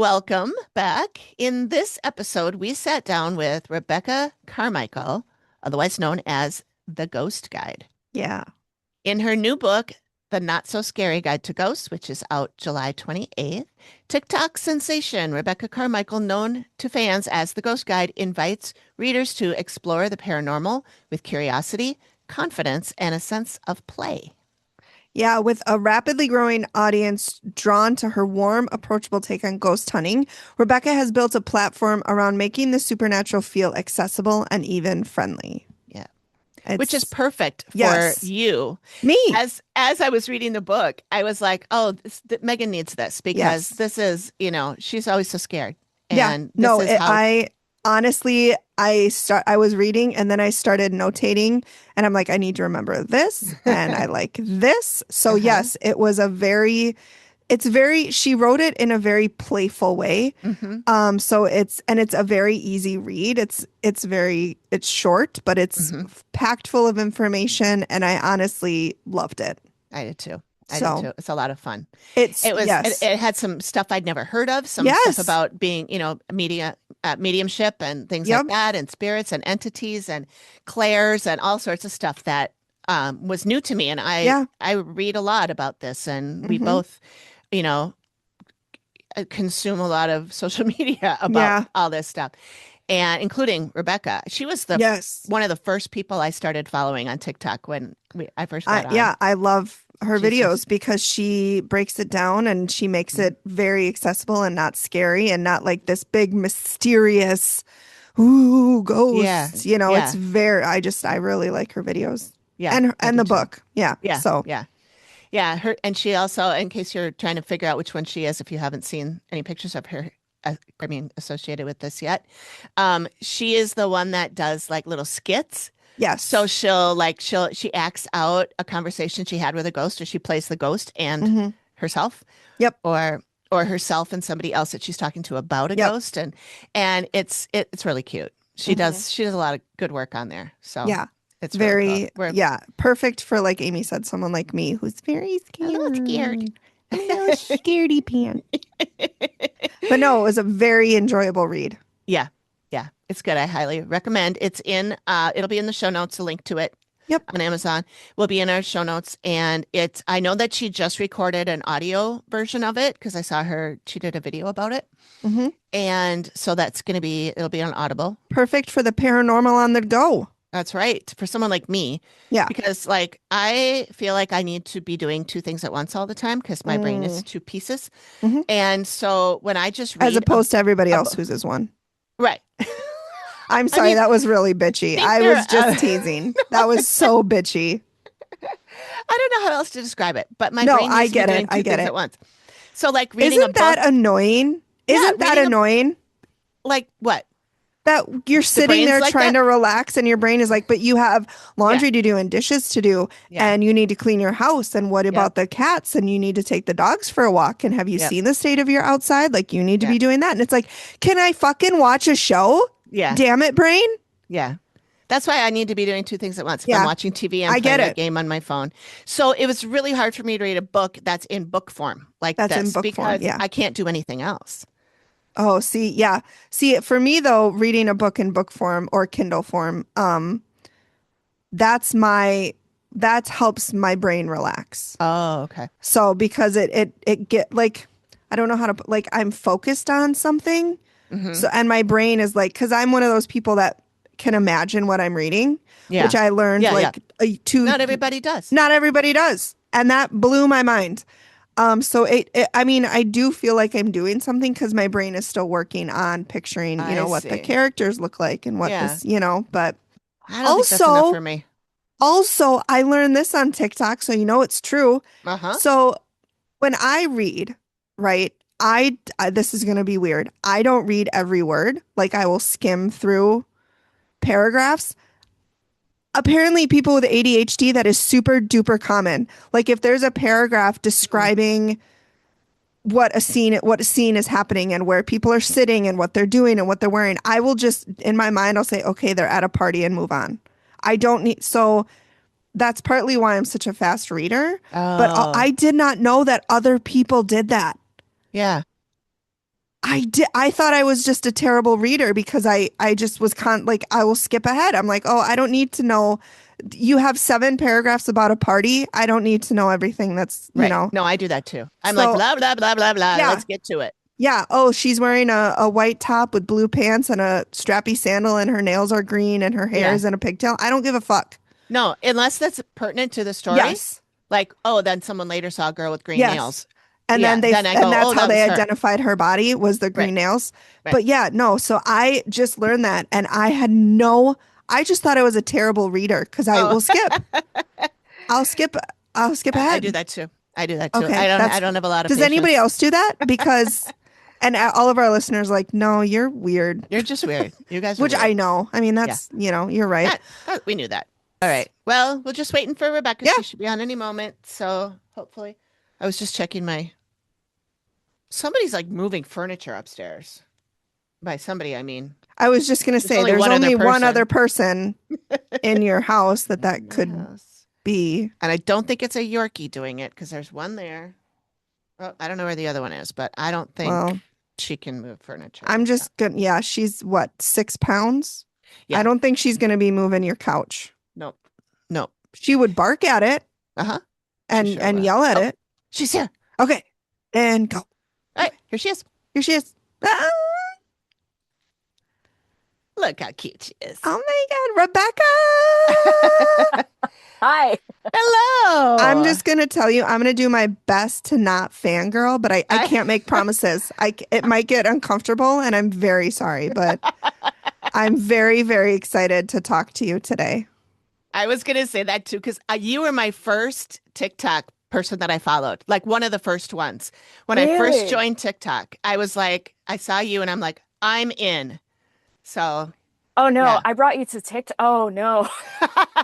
welcome back. In this episode, we sat down with Rebekah Carmichael, otherwise known as the Ghost Guide. Yeah. In her new book, The Not So Scary Guide to Ghosts, which is out July 28th, TikTok sensation Rebekah Carmichael, known to fans as the Ghost Guide, invites readers to explore the paranormal with curiosity, confidence, and a sense of play. Yeah, with a rapidly growing audience drawn to her warm, approachable take on ghost hunting, Rebekah has built a platform around making the supernatural feel accessible and even friendly. Yeah. It's, Which is perfect for yes, you. me. As I was reading the book, I was like, oh, Megan needs this because Yes. this is, she's always so scared. Yeah. And this No, is how I honestly, I was reading and then I started notating and I'm like, I need to remember this and I like this. So yes, it was she wrote it in a very playful way. So it's a very easy read. It's short, but it's packed full of information and I honestly loved it. I did too. I did too. It's a lot of fun. It had some stuff I'd never heard of, some stuff about being, mediumship and things like that, and spirits and entities and clairs and all sorts of stuff that was new to me. And I read a lot about this, and we both, consume a lot of social media about all this stuff. And including Rebekah. She was one of the first people I started following on TikTok when I first got on. Yeah, I love her videos because she breaks it down and she makes it very accessible and not scary and not like this big mysterious ghosts. It's very I really like her videos. Yeah. And the book. Yeah. Yeah. So her, and she also, in case you're trying to figure out which one she is, if you haven't seen any pictures of her, associated with this yet, she is the one that does like little skits. Yes. So she acts out a conversation she had with a ghost, or she plays the ghost and herself. Yep. Or herself and somebody else that she's talking to about a ghost, and it's really cute. She does a lot of good work on there. So yeah, it's very really cool. Perfect for, like Amy said, someone like me who's very scared. A little scared. A little scaredy pants. But no, it was a very enjoyable read. Yeah. Yeah. It's good. I highly recommend. It's it'll be in the show notes, a link to it. Yep. On Amazon. Will be in our show notes. And I know that she just recorded an audio version of it because I saw she did a video about it. And so it'll be on Audible. Perfect for the paranormal on the go. That's right. For someone like me. Yeah. Because I feel like I need to be doing two things at once all the time because my brain is two pieces. And so when I just read. As opposed to everybody else whose is one. Right. I'm sorry, that was really bitchy. I was just teasing. That was so bitchy. I don't know how else to describe it, but my brain needs to be doing two things at once. So like reading a book. Isn't that annoying? Isn't that annoying? Like what? That you're sitting there trying to relax and your brain is like, but you have laundry to do and dishes to do and you need to clean your house. And what about the cats? And you need to take the dogs for a walk. And have you seen the state of your outside? Like you need to be doing that. And it's like, can I fucking watch a show? Yeah. Damn it, brain. Yeah. That's why I need to be doing two things at once. If I'm watching TV, I'm playing a game on my phone. So it was really hard for me to read a book that's in book form like this. In book because form, I can't do anything else. Oh, see, yeah. See, for me though, reading a book in book form or Kindle form, that helps my brain relax. Oh, okay. So because it get like, I don't know how to, like I'm focused on something. So, and my brain is like, cause I'm one of those people that can imagine what I'm reading, which I learned Not everybody does. Not everybody does. And that blew my mind. So I mean, I do feel like I'm doing something because my brain is still working on picturing, what the characters look like and what this, but I don't think that's enough for me. Also, I learned this on TikTok, so it's true. So when I read, right, I this is going to be weird. I don't read every word. Like I will skim through paragraphs. Apparently people with ADHD, that is super duper common. Like if there's a paragraph describing what a scene is happening and where people are sitting and what they're doing and what they're wearing, I will just, in my mind, I'll say, okay, they're at a party and move on. I don't need, so that's partly why I'm such a fast reader. But I did not know that other people did that. Yeah. I thought I was just a terrible reader because I just was like, I will skip ahead. I'm like, oh, I don't need to know. You have 7 paragraphs about a party. I don't need to know everything that's, Right. No, I do that too. I'm like, So blah, blah, blah, blah, blah. yeah, Let's get to it. yeah. Oh, she's wearing a white top with blue pants and a strappy sandal, and her nails are green and her hair Yeah. is in a pigtail. I don't give a fuck. No, unless that's pertinent to the story. Yes. Like, oh, then someone later saw a girl with green Yes. nails. And Yeah, then I go, that's oh, how that was they her. identified her body was the green Right. nails. Right. But yeah, no. So I just learned that, and I just thought I was a terrible reader because I will skip. I'll skip. I'll skip ahead. I do that too. I do that too. Okay, I don't have a lot of Does patience. anybody else do that? Because, and all of our listeners are like, no, you're weird. You're just weird. You guys are Which weird. I know. I mean, that's, you're right. We knew that. All right. Well, we're just waiting for Rebekah. Yeah. She should be on any moment. So hopefully. I was just checking somebody's like moving furniture upstairs. By somebody, I mean. I was just going to say, there's only one other person in your house that could be. And I don't think it's a Yorkie doing it because there's one there. Well, I don't know where the other one is, but I don't think she can move furniture. I'm just going to, yeah, she's what, 6 pounds? Yeah. I don't think she's going to be moving your couch. Nope. Nope. She would bark at it. Uh-huh. And yell at it. She's here. Okay. And go. All right. Here she is. Here she is. Ah! Look how cute she is. Oh my God, Rebekah. Hi. Hello. I'm just going to tell you, I'm going to do my best to not fangirl, but I can't make promises. It might get uncomfortable, and I'm very sorry, but I'm very, very excited to talk to you today. I was going to say that too, because you were my first TikTok person that I followed, like one of the first ones. When I first joined TikTok, I was like, I saw you and I'm like, I'm in. So. Oh no, I brought you to TikTok. Oh no.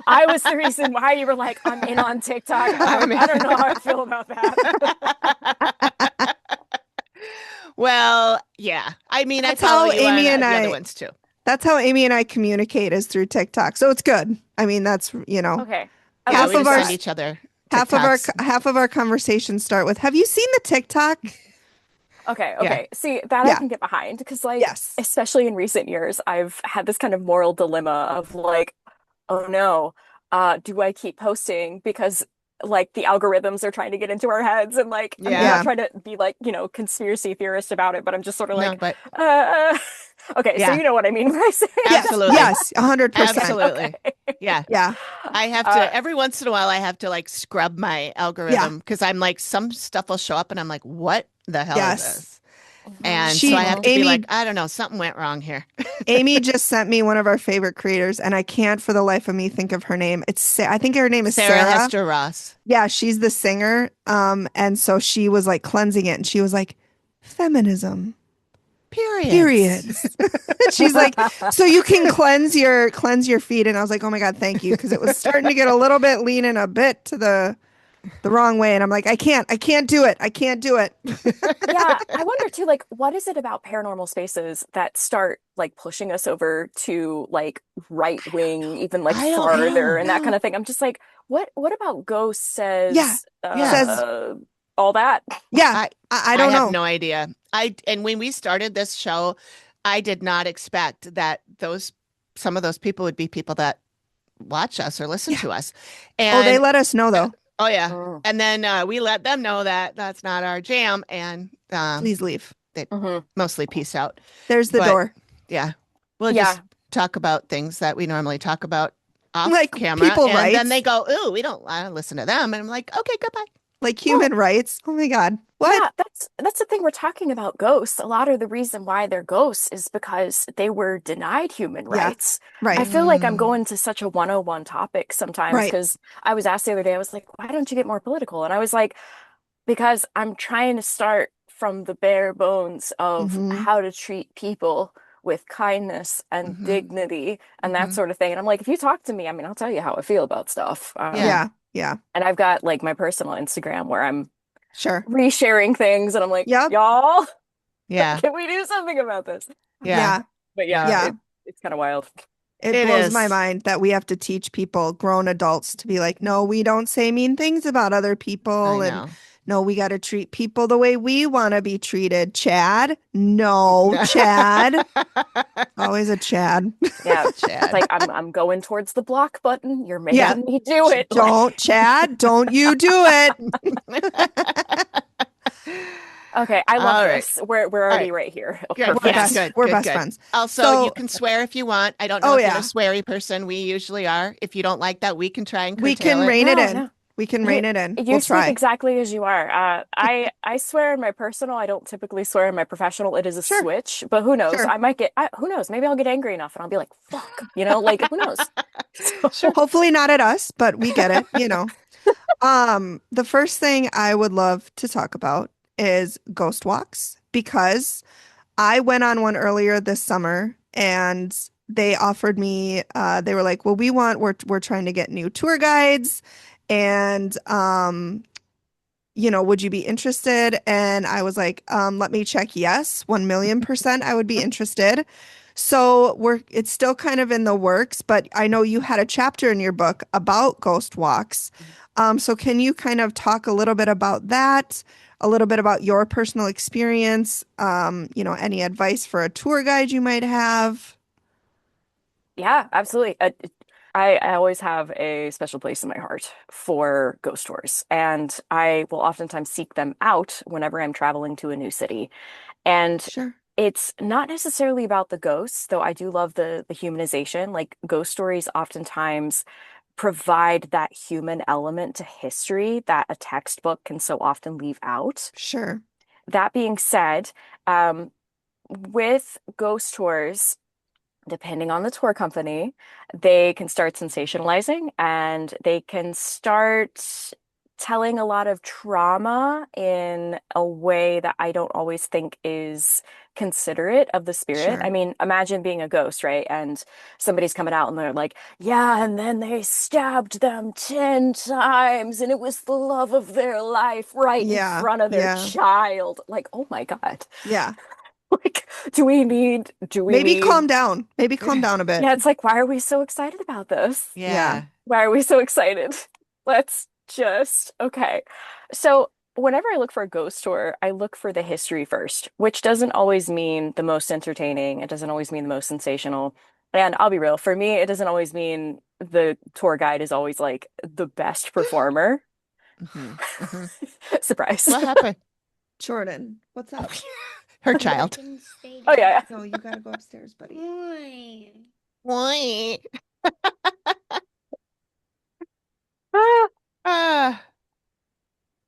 I was the reason why you were like, I'm in on TikTok. I don't know how I feel about that. Well, yeah. I mean, that's I follow how you Amy and the I, other ones too. That's how Amy and I communicate is through TikTok. So it's good. I mean, that's, Okay. Half of our each other. Half of our conversations start with, have you seen the TikTok? Okay. Yeah. See, that I can get behind because especially in recent years, I've had this kind of moral dilemma of like, oh no, do I keep posting because like the algorithms are trying to get into our heads and like I'm not trying to be like, conspiracy theorist about it, but I'm just sort of like okay, so you know what I mean when I say absolutely. Yes, 100%. Absolutely. Okay. Yeah. Yeah. I have to every once in a while I have to like scrub my algorithm because I'm like some stuff will show up and I'm like, what the hell is this? And so I have to be like, I don't know, something went wrong here. Amy just sent me one of our favorite creators, and I can't for the life of me think of her name. I think her name is Sarah Hester Ross. Yeah, she's the singer. And so she was like cleansing it, and she was like, feminism. Periods. She's like, so you can cleanse your feed, and I was like, oh my God, thank you, because it was starting to get a little bit leaning a bit to the wrong way, and I'm like, I can't do it. Yeah, I wonder too, like, what is it about paranormal spaces that start like pushing us over to like right wing, even like farther and that kind of thing? I'm just like, what about ghosts says says all that? Yeah, I don't know. I have no idea. And when we started this show, I did not expect that some of those people would be people that watch us or listen to us. And they let us know though. Oh yeah. And then we let them know that that's not our jam, and please leave. They mostly peace out. There's the door. Yeah. We'll just talk about things that we normally talk about off like camera. People and rights. then they go, ooh, I don't listen to them. And I'm like, okay, goodbye. Like human rights. Oh my God. What? Yeah, that's the thing. We're talking about ghosts. A lot of the reason why they're ghosts is because they were denied human rights. Right. I feel like I'm going to such a 101 topic sometimes because I was asked the other day, I was like, why don't you get more political? And I was like, because I'm trying to start from the bare bones of how to treat people with kindness and dignity and that sort of thing. And I'm like, if you talk to me, I mean, I'll tell you how I feel about stuff. Yeah. And I've got like my personal Instagram where I'm resharing things, and I'm like, y'all, can we do something about this? Yeah. But it's kind of wild. It blows my mind that we have to teach people, grown adults, to be like, no, we don't say mean things about other people, and No, we got to treat people the way we want to be treated. Chad? No, Chad. Always a Chad. Yeah, Chad. like I'm going towards the block button. You're making me do it. Don't, Chad. Don't you do it. Okay, I love this. We're already right here. Oh, good. perfect. Yeah, we're best friends. Also, you can swear if you want. I don't know if you're a sweary person. We usually are. If you don't like that, we can try and curtail we can rein it in. No. We can rein it in. You speak exactly as you are. I swear in my personal. I don't typically swear in my professional. It is a switch, but who knows? I might get. Who knows? Maybe I'll get angry enough and I'll be like, "Fuck," like who knows? Sure. Hopefully not at us, but we get it. The first thing I would love to talk about is ghost walks, because I went on one earlier this summer and they offered me. They were like, "Well, we're trying to get new tour guides." And, would you be interested? And I was like, let me check. Yes, 1,000,000% I would be interested. So it's still kind of in the works, but I know you had a chapter in your book about ghost walks. So can you kind of talk a little bit about that, a little bit about your personal experience, any advice for a tour guide you might have? Yeah, absolutely. I always have a special place in my heart for ghost tours, and I will oftentimes seek them out whenever I'm traveling to a new city. And it's not necessarily about the ghosts, though I do love the humanization. Like ghost stories oftentimes provide that human element to history that a textbook can so often leave out. Sure. That being said, with ghost tours, depending on the tour company, they can start sensationalizing and they can start telling a lot of trauma in a way that I don't always think is considerate of the spirit. Sure. I mean, imagine being a ghost, right? And somebody's coming out and they're like, yeah, and then they stabbed them 10 times and it was the love of their life right in front of their child. Like, oh my God. Yeah. Like, do we need calm down? Maybe calm down a bit. Yeah, it's like, why are we so excited about this? Yeah. Why are we so excited? Let's just, okay. So whenever I look for a ghost tour, I look for the history first, which doesn't always mean the most entertaining. It doesn't always mean the most sensational. And I'll be real, for me, it doesn't always mean the tour guide is always like the best performer. Surprise. What happened? Jordan, what's up? Her child. Oh, yeah. No, you gotta go upstairs, buddy. Why?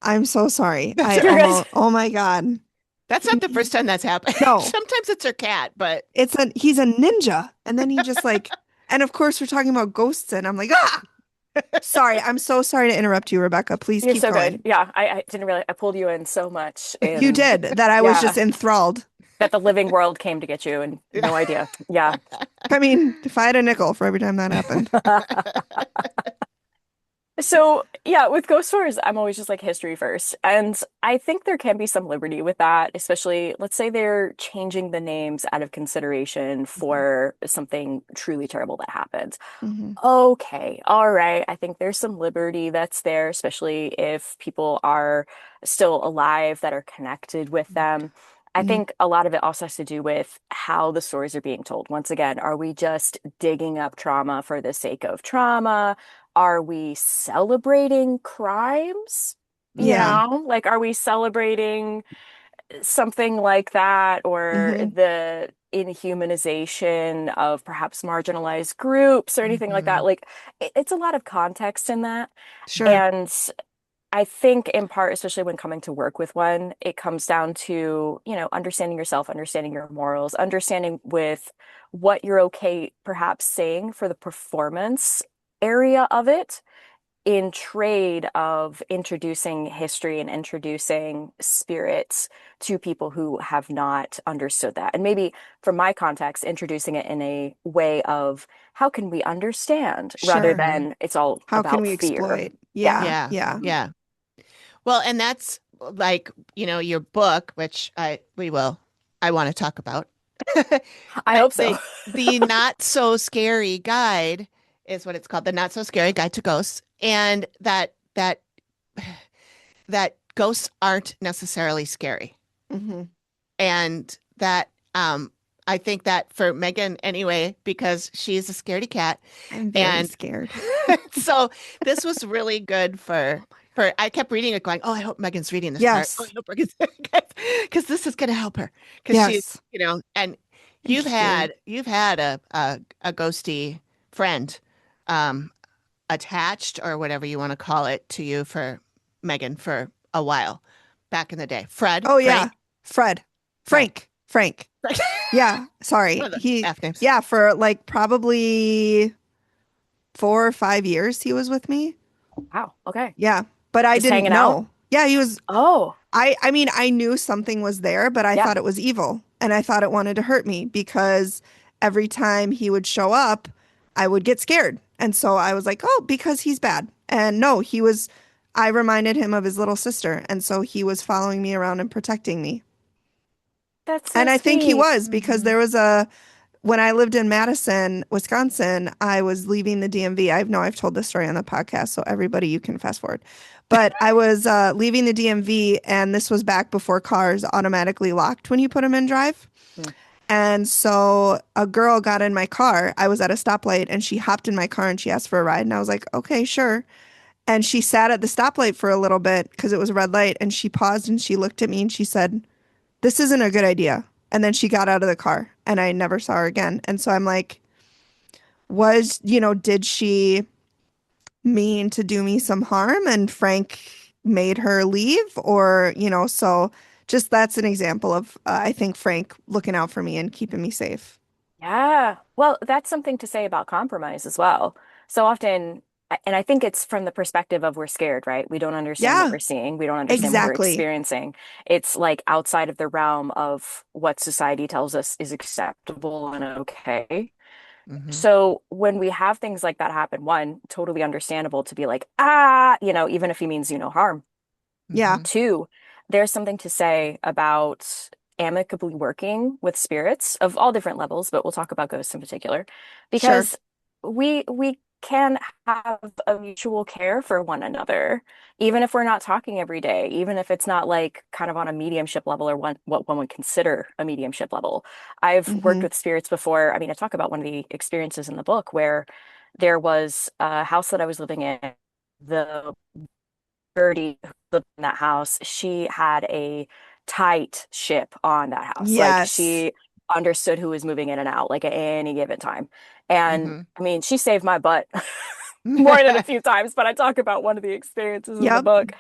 I'm so sorry. Oh my God. That's not the first time that's happened. No. Sometimes it's her cat, but he's a ninja. And then he just and of course we're talking about ghosts and I'm like, ah! Sorry, I'm so sorry to interrupt you, Rebekah. Please keep going. Good. Yeah, I didn't really, I pulled you in so much. You did, that I was just enthralled. That the living world came to get you and no idea. Yeah. I mean, if I had a nickel for every time that happened. So yeah, with ghost stories, I'm always just like history first. And I think there can be some liberty with that, especially let's say they're changing the names out of consideration for something truly terrible that happened. Okay, all right. I think there's some liberty that's there, especially if people are still alive that are connected with them. I think a lot of it also has to do with how the stories are being told. Once again, are we just digging up trauma for the sake of trauma? Are we celebrating crimes? You know, like, are we celebrating something like that, or the inhumanization of perhaps marginalized groups or anything like that? Like, it's a lot of context in that. Sure. And I think in part, especially when coming to work with one, it comes down to, understanding yourself, understanding your morals, understanding with what you're okay perhaps saying for the performance area of it, in trade of introducing history and introducing spirits to people who have not understood that. And maybe from my context, introducing it in a way of how can we understand rather than it's all how about can we fear. Exploit? Yeah. Well, and that's like, your book, which I want to talk about. I hope so. The Not So Scary Guide is what it's called, the Not So Scary Guide to Ghosts. And that ghosts aren't necessarily scary. Mm-hmm. And that I think that for Megan anyway, because she's a scaredy cat. I'm very scared. So this was really good for I kept reading it going, oh, I hope Megan's reading this part. Oh, I Yes. hope Megan's because this is gonna help her. Because she's, Yes. And Thank you. you've had a ghosty friend um attached or whatever you want to call it to you for Megan for a while back in the day. Oh yeah. Frank, Fred. Fred. Frank. Yeah, sorry. One of the F names. Yeah, for like probably 4 or 5 years he was with me. Wow. Okay. Yeah, but I Just didn't hanging out. know. Yeah, he was. Oh, I mean, I knew something was there, but I yeah. thought it was evil and I thought it wanted to hurt me because every time he would show up, I would get scared. And so I was like, oh, because he's bad. And no, I reminded him of his little sister. And so he was following me around and protecting me. That's so And I think he sweet. was because when I lived in Madison, Wisconsin, I was leaving the DMV. I know I've told this story on the podcast, so everybody, you can fast forward. But I was leaving the DMV, and this was back before cars automatically locked when you put them in drive. Hmm. And so a girl got in my car. I was at a stoplight, and she hopped in my car and she asked for a ride. And I was like, okay, sure. And she sat at the stoplight for a little bit because it was a red light. And she paused and she looked at me and she said, this isn't a good idea. And then she got out of the car and I never saw her again. And so I'm like, did she mean to do me some harm and Frank made her leave? Or, so just that's an example of, I think, Frank looking out for me and keeping me safe. Yeah. Well, that's something to say about compromise as well. So often, and I think it's from the perspective of we're scared, right? We don't understand what Yeah, we're seeing. We don't understand what we're exactly. experiencing. It's like outside of the realm of what society tells us is acceptable and okay. Mm-hmm. So when we have things like that happen, one, totally understandable to be like, even if he means you no harm. Yeah, Mm-hmm. Two, there's something to say about amicably working with spirits of all different levels, but we'll talk about ghosts in particular, sure. because we can have a mutual care for one another, even if we're not talking every day, even if it's not like kind of on a mediumship level or what one would consider a mediumship level. I've worked Mm-hmm. with spirits before. I mean, I talk about one of the experiences in the book where there was a house that I was living in. The Birdie who lived in that house, she had a tight ship on that house. Like Yes. she understood who was moving in and out, like at any given time. And Mm-hmm. I mean, she saved my butt more than a few times, but I talk about one of the experiences in the Yep. book.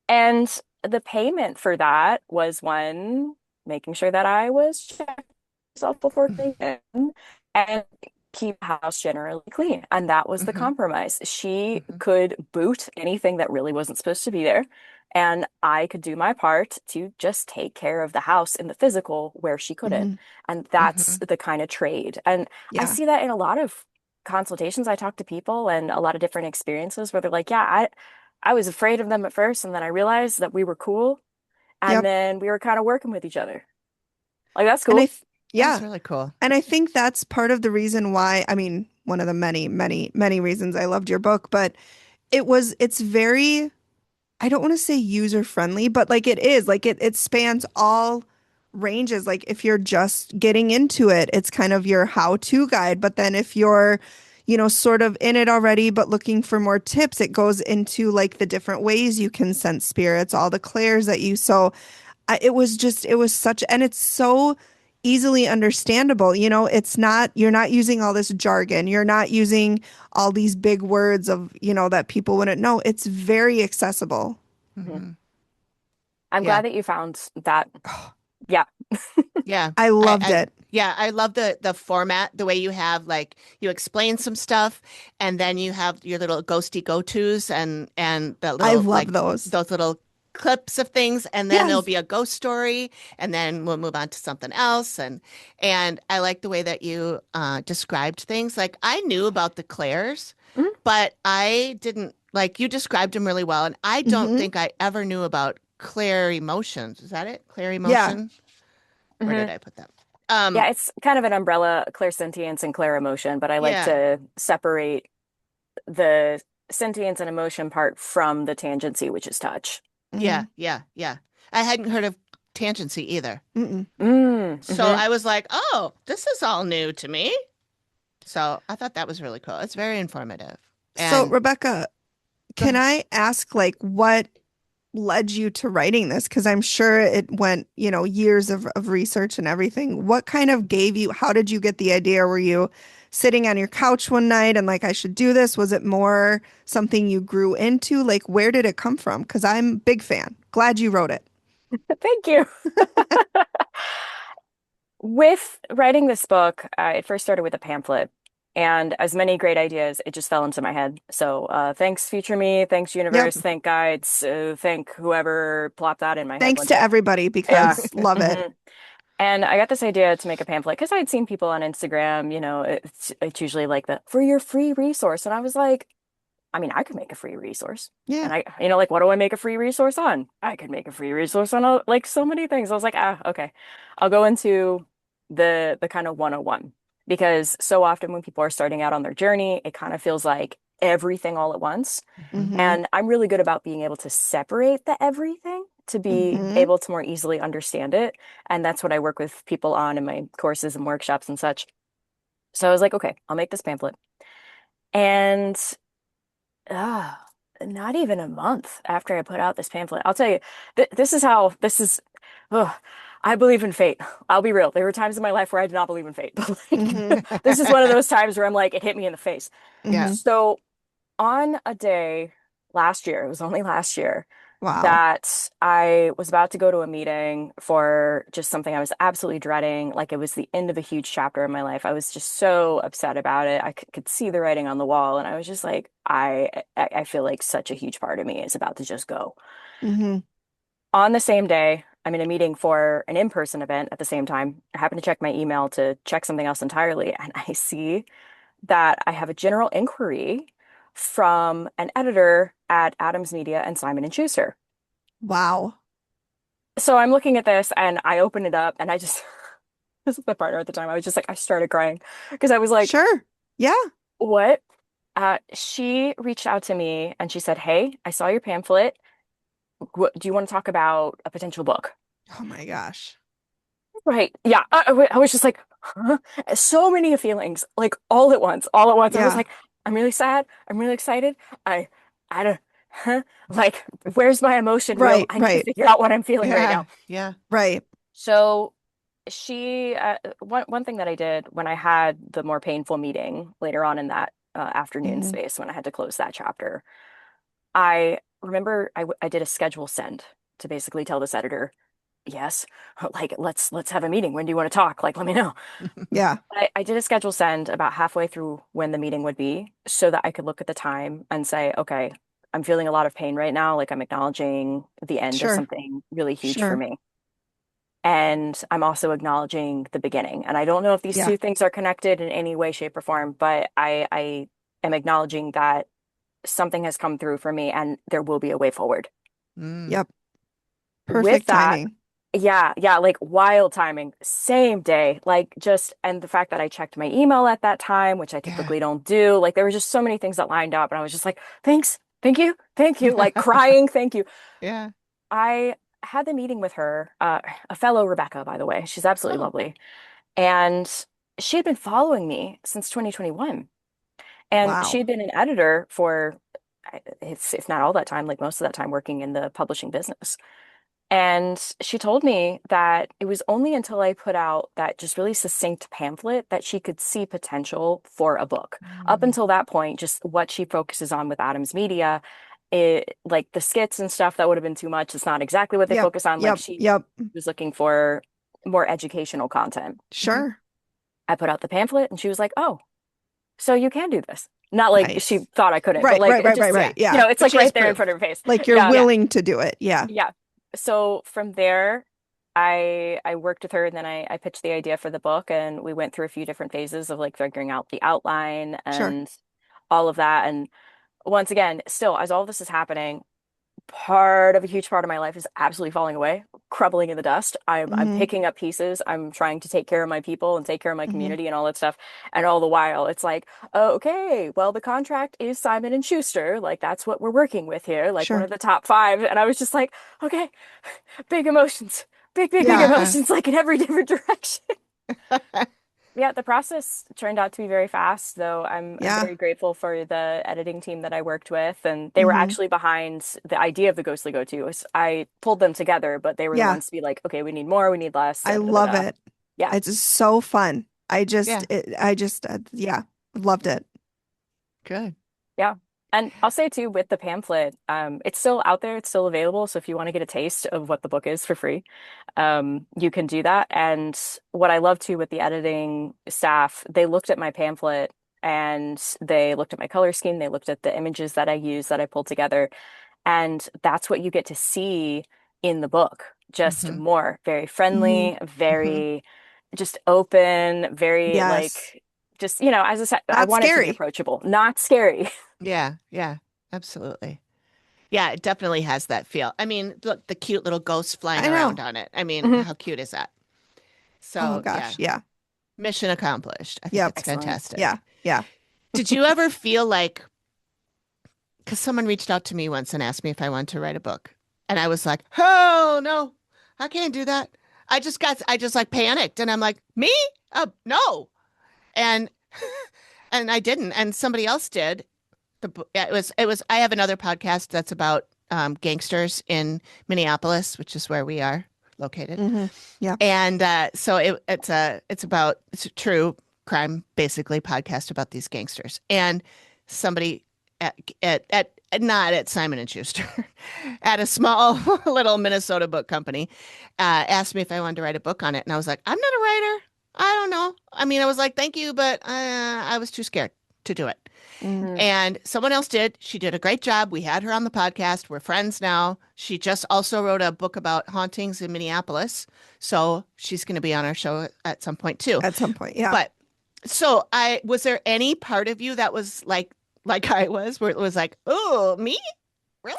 And the payment for that was one, making sure that I was checking myself before going in and keep the house generally clean. And that was the Mm-hmm. compromise. She Mm-hmm. could boot anything that really wasn't supposed to be there. And I could do my part to just take care of the house in the physical where she couldn't. Mm-hmm. And that's Mm-hmm. the kind of trade. And I Yeah. see that in a lot of consultations. I talk to people and a lot of different experiences where they're like, yeah, I was afraid of them at first, and then I realized that we were cool, and Yep. then we were kind of working with each other. Like that's And cool. That's yeah. really cool. And I think that's part of the reason why, I mean, one of the many, many, many reasons I loved your book, but it's very, I don't want to say user friendly, but like it is, like it spans all ranges. Like if you're just getting into it, it's kind of your how-to guide. But then if you're, sort of in it already, but looking for more tips, it goes into like the different ways you can sense spirits, all the clairs that so it was such, and it's so easily understandable. You're not using all this jargon. You're not using all these big words of, that people wouldn't know. It's very accessible. Mhm. Mm-hmm. I'm Yeah. glad that you found that. Yeah. Yeah. I loved it. Yeah, I love the format, the way you have like you explain some stuff and then you have your little ghosty go-tos and the I little love like those. those little clips of things and then there'll Yes. be a ghost story and then we'll move on to something else and I like the way that you described things. Like I knew about the Claires, Mhm. but I didn't like you described them really well and I don't Hmm. think I ever knew about Claire emotions. Is that it? Claire Yeah. emotion? Where did Mhm. I put that? Yeah, it's kind of an umbrella, clairsentience and clairemotion, but I like Yeah. to separate the sentience and emotion part from the tangency, which is touch. Yeah, yeah, yeah. I hadn't heard of tangency either. Mm-mm. So Mm-hmm. I was like, oh, this is all new to me. So I thought that was really cool. It's very informative. So, And Rebekah, go can ahead. I ask, like, what led you to writing this? Because I'm sure it went, years of research and everything. What kind of gave you, how did you get the idea? Were you sitting on your couch one night and like, I should do this? Was it more something you grew into? Like, where did it come from? Because I'm a big fan. Glad you wrote it. Thank you. With writing this book, it first started with a pamphlet. And as many great ideas, it just fell into my head. So thanks, future me. Thanks, Yep. universe. Thank guides. Thank whoever plopped that in my head Thanks one to day. everybody Yeah. because love it. hmm And I got this idea to make a pamphlet because I had seen people on Instagram, it's usually like the for your free resource. And I was like, I mean, I could make a free resource. Yeah. And like, what do I make a free resource on? I could make a free resource on like so many things. I was like, okay. I'll go into the kind of 101 because so often when people are starting out on their journey, it kind of feels like everything all at once. Mhm. Mm-hmm. And I'm really good about being able to separate the everything to be Mm-hmm. able to more easily understand it. And that's what I work with people on in my courses and workshops and such. So I was like, okay, I'll make this pamphlet. And uh, not even a month after I put out this pamphlet, I'll tell you, this is how this is. Ugh, I believe in fate. I'll be real. There were times in my life where I did not believe in fate, but Mm-hmm. this is one of those times where I'm like, it hit me in the face. Yeah. Mm-hmm. So on a day last year, it was only last year, Wow. that I was about to go to a meeting for just something I was absolutely dreading. Like it was the end of a huge chapter in my life. I was just so upset about it. I could see the writing on the wall, and I was just like, I feel like such a huge part of me is about to just go. Mm-hmm. On the same day, I'm in a meeting for an in-person event at the same time. I happen to check my email to check something else entirely, and I see that I have a general inquiry from an editor at Adams Media and Simon and Schuster. Wow. So I'm looking at this and I open it up and I just, this is my partner at the time. I was just like, I started crying because I was like, Sure. Yeah. what? She reached out to me and she said, hey, I saw your pamphlet. Do you want to talk about a potential book? Oh my gosh. Right. Yeah. I was just like, huh? So many feelings, like all at once, all at once. I was Yeah. like, I'm really sad. I'm really excited. I don't, huh? Like, where's my emotion wheel? Right. I need to Right. figure out what I'm feeling right Yeah. now. Yeah. Right. So one thing that I did when I had the more painful meeting later on in that afternoon Mm-hmm. space when I had to close that chapter, I remember I did a schedule send to basically tell this editor, yes, like let's have a meeting. When do you want to talk? Like, let me know. Yeah. I did a schedule send about halfway through when the meeting would be so that I could look at the time and say, okay, I'm feeling a lot of pain right now. Like I'm acknowledging the end of Sure. something really huge for Sure. me. And I'm also acknowledging the beginning. And I don't know if these Yeah. two things are connected in any way, shape, or form, but I am acknowledging that something has come through for me and there will be a way forward. Mm. Yep. With Perfect that, timing. yeah, like wild timing, same day, like just, and the fact that I checked my email at that time, which I Yeah. typically don't do, like there were just so many things that lined up, and I was just like, thanks, thank you, like crying, thank you. Yeah. I had the meeting with her, a fellow Rebekah, by the way. She's absolutely Oh. lovely. And she had been following me since 2021. And she Wow. had been an editor for, if not all that time, like most of that time working in the publishing business. And she told me that it was only until I put out that just really succinct pamphlet that she could see potential for a book. Up Mm. until that point, just what she focuses on with Adams Media, it like the skits and stuff that would have been too much. It's not exactly what they Yep. focus on. Like Yep. she Yep. was looking for more educational content. Mhm. Sure. I put out the pamphlet and she was like, "Oh, so you can do this." Not like she Nice. thought I couldn't, but Right. like Right. it Right. Right. just, Yeah. Right. Yeah. it's But like she has right there in front proof. of her face. Like you're Yeah. willing to do it. Yeah. Yeah. So from there, I worked with her and then I pitched the idea for the book and we went through a few different phases of like figuring out the outline Sure. and all of that. And once again, still, as all this is happening, a huge part of my life is absolutely falling away, crumbling in the dust. I'm Mm-hmm. picking up pieces. I'm trying to take care of my people and take care of my Mm-hmm. community and all that stuff. And all the while, it's like, oh, okay, well, the contract is Simon and Schuster. Like that's what we're working with here, like one Sure. of the top five. And I was just like, okay, big emotions, big Yeah. emotions, like in every different direction. Yeah, the process turned out to be very fast, though. I'm Yeah. very grateful for the editing team that I worked with, and they were Mm-hmm. actually behind the idea of the Ghostly Go-To. I pulled them together, but they were the Yeah. ones to be like, okay, we need more, we need less, I da, da, da, love da. it. Yeah, It's just so fun. Yeah, Yeah, loved it. good. yeah. And I'll say too, with the pamphlet, it's still out there, it's still available. So if you want to get a taste of what the book is for free, you can do that. And what I love too with the editing staff, they looked at my pamphlet and they looked at my color scheme, they looked at the images that I use that I pulled together, and that's what you get to see in the book. Just Mm-hmm. more very Mm-hmm. friendly, Mm-hmm. very just open, very Yes. like just, you know, as I said, I Not want it to be scary. approachable, not scary. Yeah, yeah, absolutely. Yeah, it definitely has that feel. I mean, look, the cute little ghosts flying I around know. on it. I mean, Mhm. how cute is that? Oh So, yeah, gosh. Yeah. mission accomplished. I think Yep. it's Excellent. Yeah. fantastic. Yeah. Did you ever feel like, because someone reached out to me once and asked me if I wanted to write a book, and I was like, oh no, I can't do that. I just like panicked, and I'm like, me? No, and and I didn't, and somebody else did. Yeah, it was. I have another podcast that's about gangsters in Minneapolis, which is where we are located, Mm-hmm. Yeah. and so it's a true crime basically podcast about these gangsters, and somebody at not at Simon and Schuster, at a small little Minnesota book company, asked me if I wanted to write a book on it, and I was like, I'm not a writer. I don't know. I mean, I was like, thank you, but I was too scared to do it. Mm. Mm. And someone else did. She did a great job. We had her on the podcast. We're friends now. She just also wrote a book about hauntings in Minneapolis. So she's going to be on our show at some point too. At some point. Yeah. But so was there any part of you that was like I was, where it was like, oh, me? Really?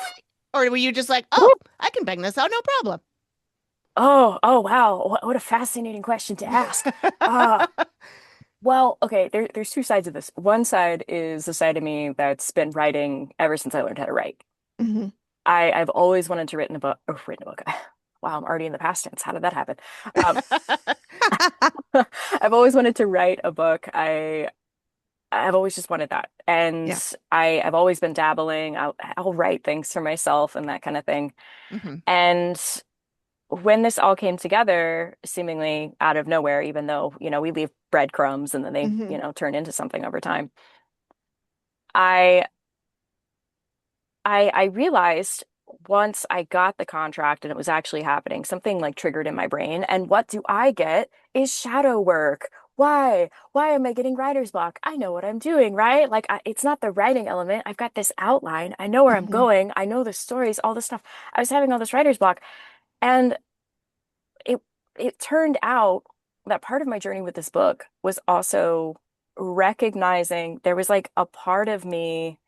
Or were you just like, oh, Whoop. I can bang this out, no problem? Oh, wow. What a fascinating question to ask. Uh, well, okay, there's two sides of this. One side is the side of me that's been writing ever since I learned how to write. Mm-hmm. I've always wanted to written a book, or written a book. Wow, I'm already in the past tense. How did that happen? Um, I've always wanted to write a book. I've always just wanted that. And Yeah. I've always been dabbling. I'll write things for myself and that kind of thing. Hmm. And when this all came together, seemingly out of nowhere, even though, you know, we leave breadcrumbs and then they, Mm-hmm. you know, turn into something over time, I I realized once I got the contract and it was actually happening, something like triggered in my brain. And what do I get is shadow work. Why? Why am I getting writer's block? I know what I'm doing, right? Like it's not the writing element. I've got this outline. I know where I'm Mm-hmm. going. I know the stories, all this stuff. I was having all this writer's block. And it it turned out that part of my journey with this book was also recognizing there was like a part of me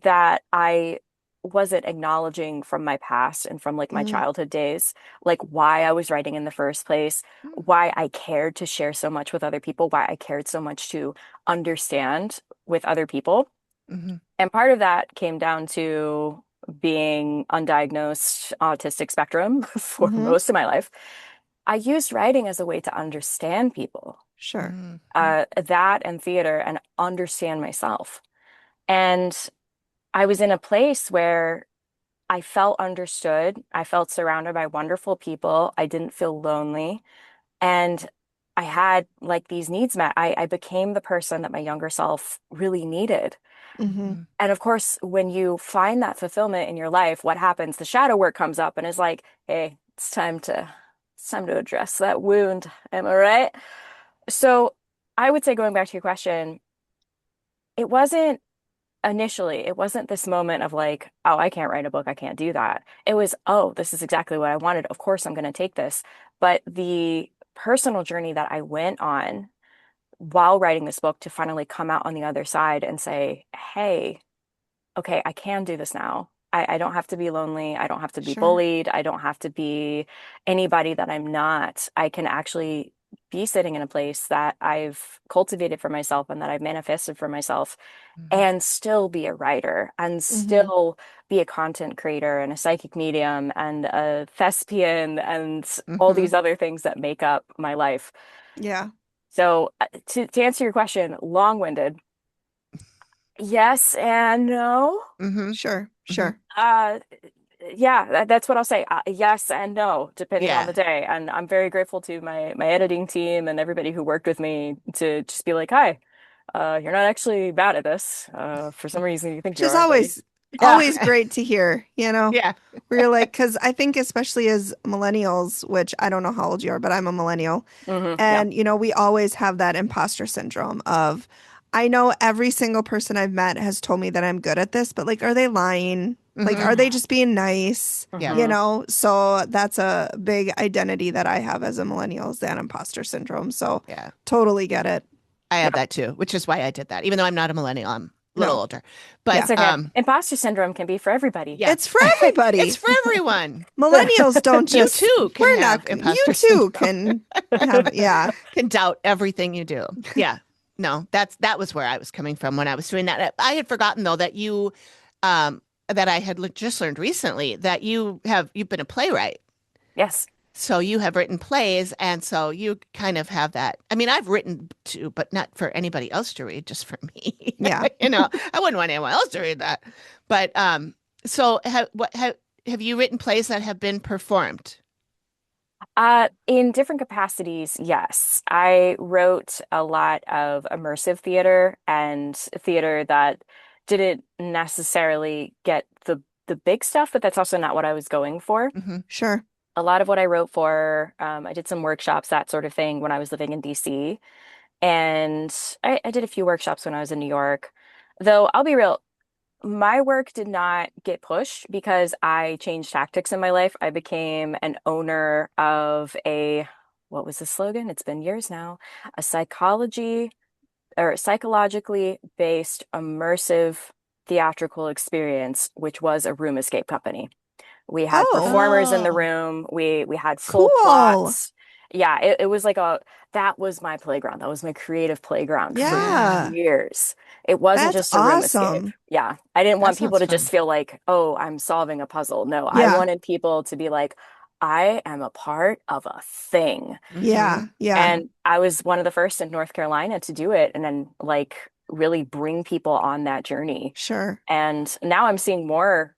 that I wasn't acknowledging from my past and from like my Mm-hmm. childhood days, like why I was writing in the first place, why I cared to share so much with other people, why I cared so much to understand with other people. Hmm. And part of that came down to being undiagnosed autistic spectrum for Mm-hmm. most of my life. I used writing as a way to understand people, Sure. that and theater, and understand myself. And I was in a place where I felt understood. I felt surrounded by wonderful people. I didn't feel lonely. And I had like these needs met. I became the person that my younger self really needed. Mm-hmm. Hmm. And of course, when you find that fulfillment in your life, what happens? The shadow work comes up and is like, hey, it's time to address that wound. Am I right? So I would say going back to your question, it wasn't initially, it wasn't this moment of like, oh, I can't write a book. I can't do that. It was, oh, this is exactly what I wanted. Of course, I'm going to take this. But the personal journey that I went on while writing this book to finally come out on the other side and say, hey, okay, I can do this now. I don't have to be lonely. I don't have to be Sure. bullied. I don't have to be anybody that I'm not. I can actually be sitting in a place that I've cultivated for myself and that I've manifested for myself Mhm. and still be a writer and Hmm. still be a content creator and a psychic medium and a thespian and all Mhm. these other things that make up my life. Yeah. So, to answer your question, long-winded, yes and no. Mhm. Sure. Mhm. Sure. Uh, yeah, that's what I'll say. Yes and no, depending on Yeah. the day. And I'm very grateful to my editing team and everybody who worked with me to just be like, "Hi, you're not actually bad at this. For some reason, you think Which you is are, buddy." always Yeah. always great to hear, Yeah. where you're like, because I think especially as millennials, which I don't know how old you are, but I'm a millennial, Yeah. and we always have that imposter syndrome of, I know every single person I've met has told me that I'm good at this, but like, are they lying? Like, Mhm. are they Yeah. just being nice? Yeah. So that's a big identity that I have as a millennial, is that imposter syndrome. So Yeah. totally get it. I Yeah. have that too, which is why I did that. Even though I'm not a millennial, I'm a little No. older. Yeah. It's But okay. Imposter syndrome can be for everybody. yeah. It's for It's everybody. for everyone. Millennials don't You just, too can we're have not, you imposter too syndrome. can have, yeah. Can doubt everything you do. Yeah. No, that was where I was coming from when I was doing that. I had forgotten though that that I had just learned recently that you've been a playwright. Yes. So you have written plays, and so you kind of have that. I mean, I've written too, but not for anybody else to read, just for me. Yeah. I wouldn't want anyone else to read that. But so have you written plays that have been performed? In different capacities, yes. I wrote a lot of immersive theater and theater that didn't necessarily get the big stuff, but that's also not what I was going for. Hmm. Sure. A lot of what I wrote for, I did some workshops, that sort of thing, when I was living in DC. And I did a few workshops when I was in New York. Though I'll be real, my work did not get pushed because I changed tactics in my life. I became an owner of what was the slogan? It's been years now. A psychologically based immersive theatrical experience, which was a room escape company. We had Oh, performers in the Oh, room. We had full cool. plots. Yeah, it was like that was my playground. That was my creative playground for Yeah. yeah, years. It wasn't That's just a room escape. awesome. Yeah. I didn't that want people sounds to just fun. feel like, oh, I'm solving a puzzle. No, I Yeah. wanted people to be like, I am a part of a thing. Hmm. Yeah. Yeah. And I was one of the first in North Carolina to do it and then like really bring people on that journey. Sure. And now I'm seeing more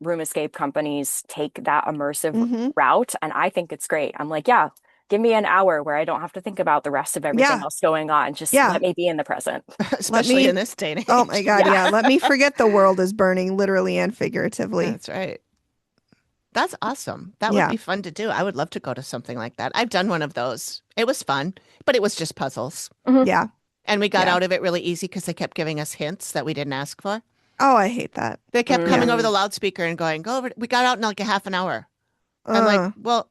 room escape companies take that immersive Hmm. route, and I think it's great. I'm like, yeah, give me an hour where I don't have to think about the rest of everything Yeah. else going on. Just Yeah. let me be in the present. Let Especially in me, this day and oh my age. God. Yeah. Yeah. Let me forget the world is burning, literally and figuratively. That's right. That's awesome. That would Yeah. be fun to do. I would love to go to something like that. I've done one of those. It was fun, but it was just puzzles. Mhm. Yeah. And we got Yeah. out of it really easy because they kept giving us hints that we didn't ask for. Oh, I hate that. They kept Yeah. coming over Mm. the loudspeaker and going, go over. We got out in like a half an hour. I'm like, Uh, well,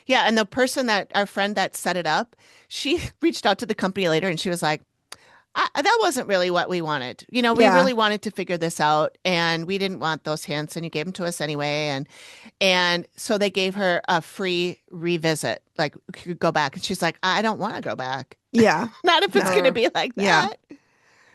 yeah. And the person our friend that set it up, she reached out to the company later and she was like, that wasn't really what we wanted. We yeah. really wanted to figure this out and we didn't want those hints and you gave them to us anyway. And so they gave her a free revisit, like could go back. And she's like, I don't want to go back. Yeah. Not if it's going No. to Mm. be like Yeah. that. So,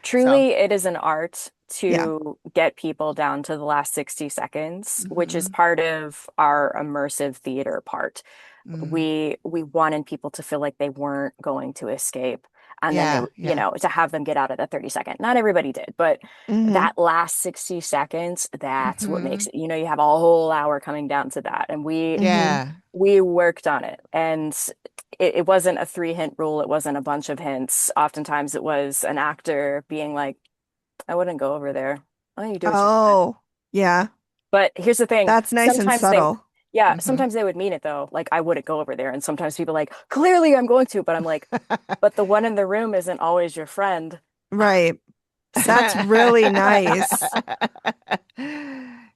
Truly, it is an art Yeah. to get people down to the last 60 seconds, which is mhm, part of our immersive theater part. mm, We wanted people to feel like they weren't going to escape. And then yeah, yeah. to have them get out of the 30 second. Not everybody did, but Hmm. that last 60 seconds, that's what makes Hmm. it, you have a whole hour coming down to that. And Hmm. Yeah. we worked on it. And it wasn't a 3 hint rule. It wasn't a bunch of hints. Oftentimes it was an actor being like, I wouldn't go over there. Oh, you do what you want. Oh, yeah. But here's the thing. That's nice and subtle. Yeah, Hmm. sometimes they would mean it though. Like I wouldn't go over there. And sometimes people are like, clearly I'm going to, but I'm like, but the one in the room isn't always your friend. Right. That's really nice.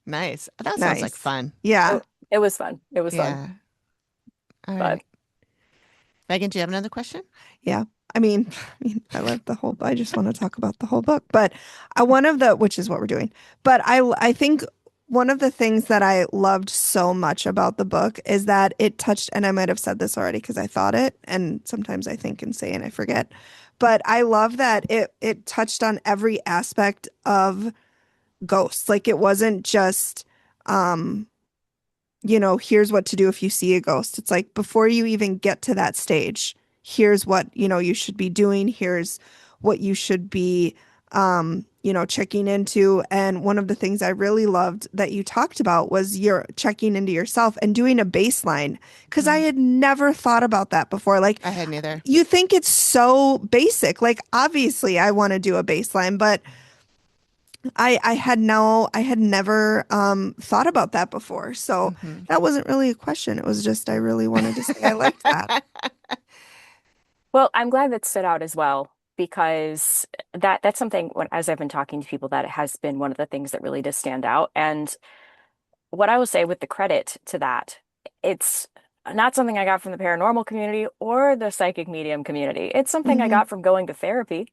Nice. That sounds like Nice. fun. Yeah. It was fun. It was fun. Yeah. All But right. Megan, do you have another question? Yeah. I love I just want to talk about the whole book, but one of which is what we're doing. But I think one of the things that I loved so much about the book is that it touched, and I might have said this already because I thought it, and sometimes I think and say and I forget, but I love that it touched on every aspect of ghosts. Like it wasn't just, here's what to do if you see a ghost. It's like before you even get to that stage, here's what, you should be doing. Here's what you should be, checking into. And one of the things I really loved that you talked about was your checking into yourself and doing a baseline. Because I had never thought about that before. Like I hadn't either. You think it's so basic. Like obviously I want to do a baseline, but I had never thought about that before. So that wasn't really a question. It was just I really wanted to say I liked that. Well, I'm glad that stood out as well because that's something as I've been talking to people that has been one of the things that really does stand out. And what I will say with the credit to that, it's not something I got from the paranormal community or the psychic medium community. It's something I got from going to therapy.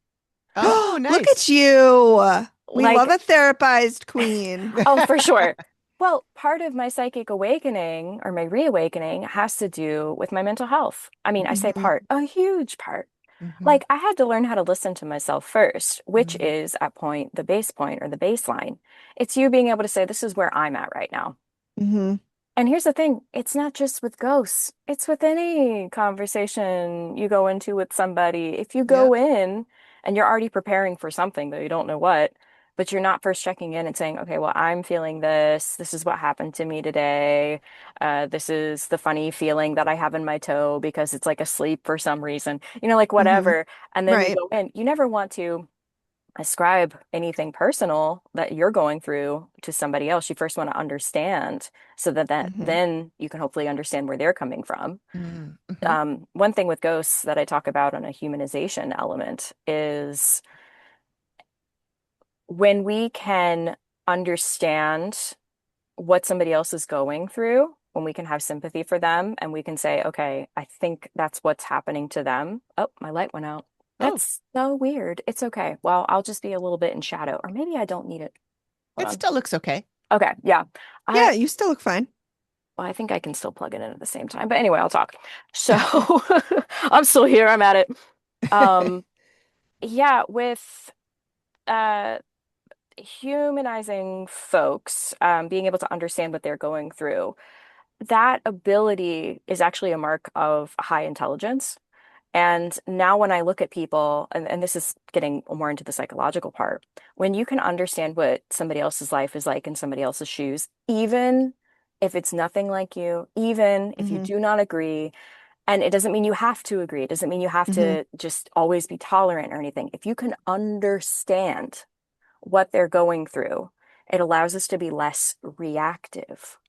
Oh, nice. Look at you. We love a therapized queen. Oh, for sure. Well, part of my psychic awakening or my reawakening has to do with my mental health. I mean, I say part, a huge part. Like I had to learn how to listen to myself first, which is the base point or the baseline. It's you being able to say, this is where I'm at right now. And here's the thing, it's not just with ghosts. It's with any conversation you go into with somebody. If you go in and you're already preparing for something, though you don't know what, but you're not first checking in and saying, okay, well, I'm feeling this. This is what happened to me today. This is the funny feeling that I have in my toe because it's like asleep for some reason, like whatever. And then you go in. You never want to ascribe anything personal that you're going through to somebody else. You first want to understand so that then you can hopefully understand where they're coming from. One thing with ghosts that I talk about on a humanization element is when we can understand what somebody else is going through, when we can have sympathy for them and we can say, okay, I think that's what's happening to them. Oh, my light went out. That's so weird. It's okay. Well, I'll just be a little bit in shadow, or maybe I don't need it. It still looks okay. Okay. Yeah. Yeah, you still look fine. Well, I think I can still plug it in at the same time. But anyway, I'll talk. So I'm still here. I'm at it. Yeah, with humanizing folks, being able to understand what they're going through, that ability is actually a mark of high intelligence. And now when I look at people, and this is getting more into the psychological part, when you can understand what somebody else's life is like in somebody else's shoes, even if it's nothing like you, even if you do not agree, and it doesn't mean you have to agree, it doesn't mean you have to just always be tolerant or anything. If you can understand what they're going through, it allows us to be less reactive.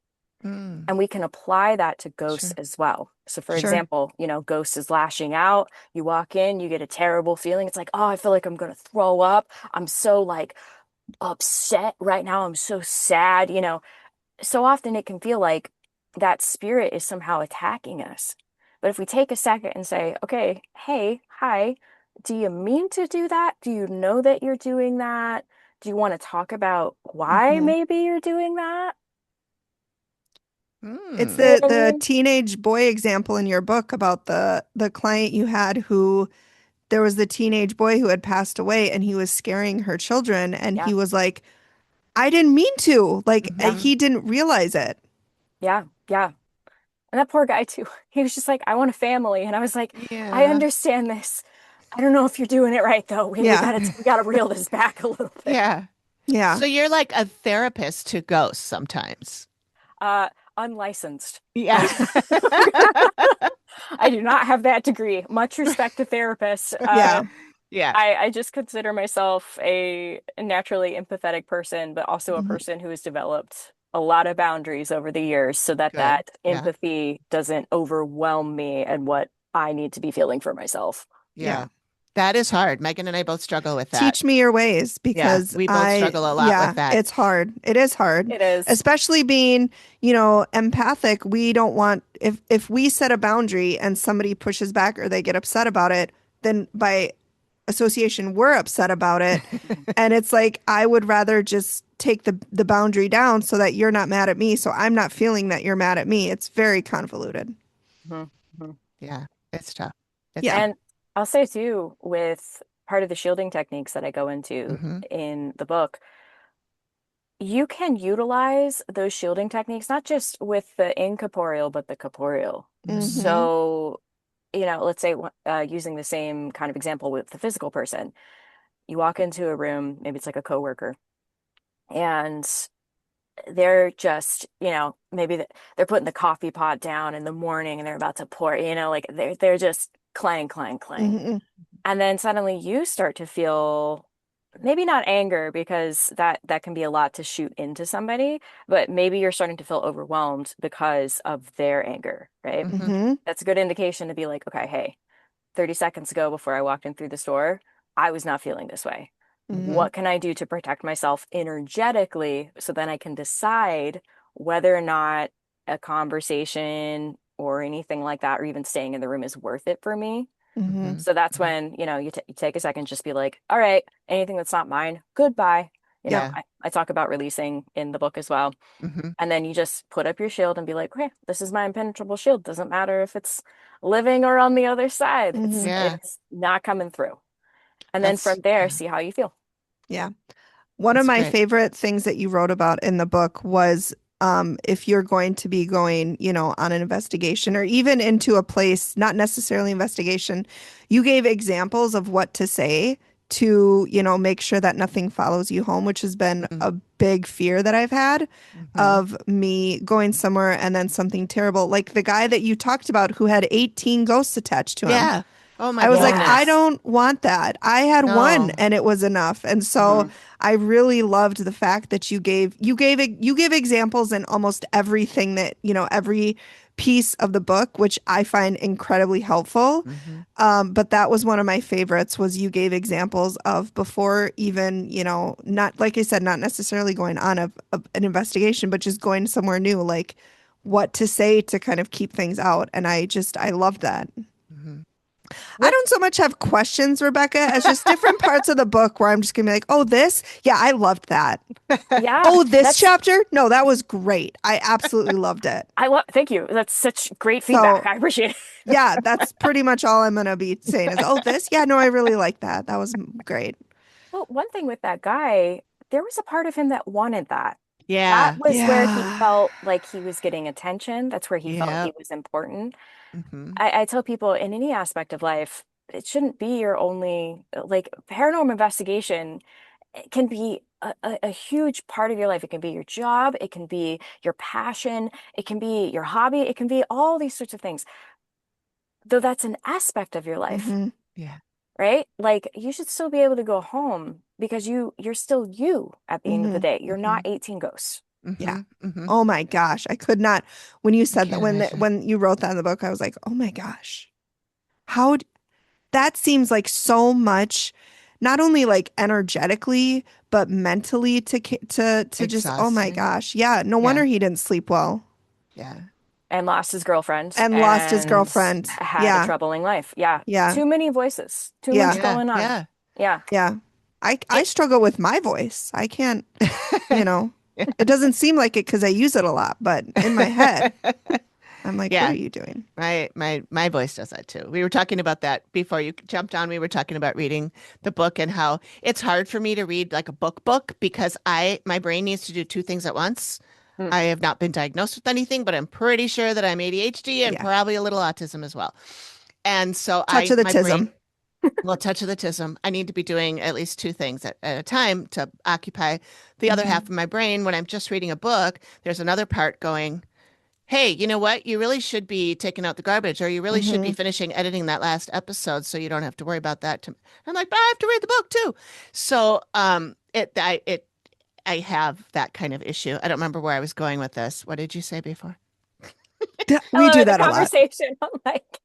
And we can apply that to ghosts as well. So for example, ghost is lashing out. You walk in, you get a terrible feeling. It's like, oh, I feel like I'm going to throw up. I'm so like upset right now. I'm so sad. So often it can feel like that spirit is somehow attacking us. But if we take a second and say, okay, hey, hi, do you mean to do that? Do you know that you're doing that? Do you want to talk about why maybe you're doing that? It's the teenage boy example in your book about the client you had who there was the teenage boy who had passed away and he was scaring her children and he was like, I didn't mean to. Like he didn't realize it. Yeah, yeah. And that poor guy too. He was just like, I want a family. And I was like, I understand this. I don't know if you're doing it right though. We gotta reel this back a little bit. Yeah. Yeah. So you're like a therapist to ghosts sometimes. Unlicensed. Yeah. I do not have that degree. Much respect to therapists. Yeah. I just consider myself a naturally empathetic person, but also a person who has developed a lot of boundaries over the years so that empathy doesn't overwhelm me and what I need to be feeling for myself. Yeah. That is hard. Megan and I both struggle with that. Teach me your ways because we both struggle a lot with that. It's hard. It is hard. It is. Especially being, empathic. We don't want, if we set a boundary and somebody pushes back or they get upset about it, then by association, we're upset about it. And it's like, I would rather just take the boundary down so that you're not mad at me, so I'm not feeling that you're mad at me. It's very convoluted. Mm-hmm. Yeah, it's tough. And I'll say too, with part of the shielding techniques that I go into in the book, you can utilize those shielding techniques not just with the incorporeal, but the corporeal. So, let's say using the same kind of example with the physical person, you walk into a room, maybe it's like a coworker, and they're just, maybe they're putting the coffee pot down in the morning and they're about to pour, like they're just clang, clang, clang. And then suddenly you start to feel maybe not anger because that can be a lot to shoot into somebody, but maybe you're starting to feel overwhelmed because of their anger, right? That's a good indication to be like, okay, hey, 30 seconds ago before I walked in through the store, I was not feeling this way. What can I do to protect myself energetically so then I can decide whether or not a conversation or anything like that, or even staying in the room is worth it for me? So that's when, you take a second, just be like, all right, anything that's not mine, goodbye. I talk about releasing in the book as well. And then you just put up your shield and be like, okay, this is my impenetrable shield. Doesn't matter if it's living or on the other side. It's not coming through. And then from there, see how you feel. Yeah. One of my favorite things that you wrote about in the book was if you're going to be going, on an investigation or even into a place, not necessarily investigation, you gave examples of what to say to, make sure that nothing follows you home, which has been a big fear that I've had of me going somewhere and then something terrible. Like the guy that you talked about who had 18 ghosts attached to him. Yeah. Oh my I was goodness. like, I don't want that. I had one and it was enough. And so I really loved the fact that you give examples in almost everything that, every piece of the book, which I find incredibly helpful. But that was one of my favorites was you gave examples of before even, not like I said, not necessarily going on an investigation, but just going somewhere new, like what to say to kind of keep things out. And I loved that. I don't so much have questions, Rebekah, as just different parts of the book where I'm just gonna be like, oh, this? Yeah, I loved that. Yeah. Oh, this chapter? No, that was great. I absolutely loved it. Thank you. That's such great feedback. I appreciate it. Yeah, that's pretty much all I'm gonna be saying is, oh, this? Yeah, no, I really like that. That was great. Well, one thing with that guy, there was a part of him that wanted that. Yeah. That was where he felt like he was getting attention. That's where he felt he was important. I tell people in any aspect of life, it shouldn't be your only, like paranormal investigation. It can be a huge part of your life. It can be your job. It can be your passion. It can be your hobby. It can be all these sorts of things. Though that's an aspect of your life. Yeah. Right? Like you should still be able to go home because you're still you at the end of the day. You're not 18 ghosts. Yeah. Oh my gosh. I could not, when you said that, when you wrote that in the book, I was like, oh my gosh, that seems like so much, not only like energetically, but mentally to just, oh my gosh. Yeah. No wonder he didn't sleep well. Yeah. And lost his girlfriend. And lost his girlfriend. Had a troubling life. Yeah. Yeah. Too many voices. Too much going on. Yeah. Yeah. Yeah. I struggle with my voice. I can't, it doesn't seem like it because I use it a lot, but in my head, I'm like, what are you doing? My voice does that too. We were talking about that before you jumped on. We were talking about reading the book and how it's hard for me to read like a book because my brain needs to do two things at once. I have not been diagnosed with anything, but I'm pretty sure that I'm ADHD and probably a little autism as well. And so touch of the tism. Touch of the tism. I need to be doing at least two things at a time to occupy the other half of my brain. When I'm just reading a book, there's another part going, hey, you know what? You really should be taking out the garbage, or you really should be finishing editing that last episode so you don't have to worry about that. I'm like, but I have to read the book too. So I have that kind of issue. I don't remember where I was going with this. What did you say before? We do that a lot. Conversation on like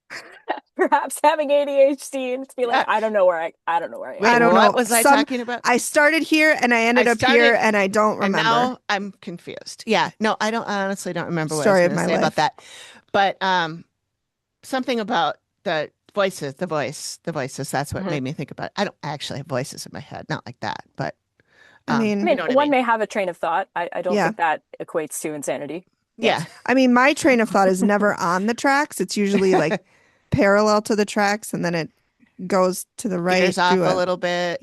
perhaps having ADHD and to be like, I don't know where I am. Wait, I don't know. What was I talking about? I started here and I ended up here and I don't remember. And now I'm confused. Yeah. No, I honestly don't remember what I was going to say about that. But something about the voices, that's what made me think about it. I don't actually have voices in my head, not like that, but I mean, one may have a train of thought. I don't think that equates to insanity. Yeah. I mean, my train of thought is never on the tracks. It's usually like parallel to the tracks, and then it goes to the right Veers off through a little bit.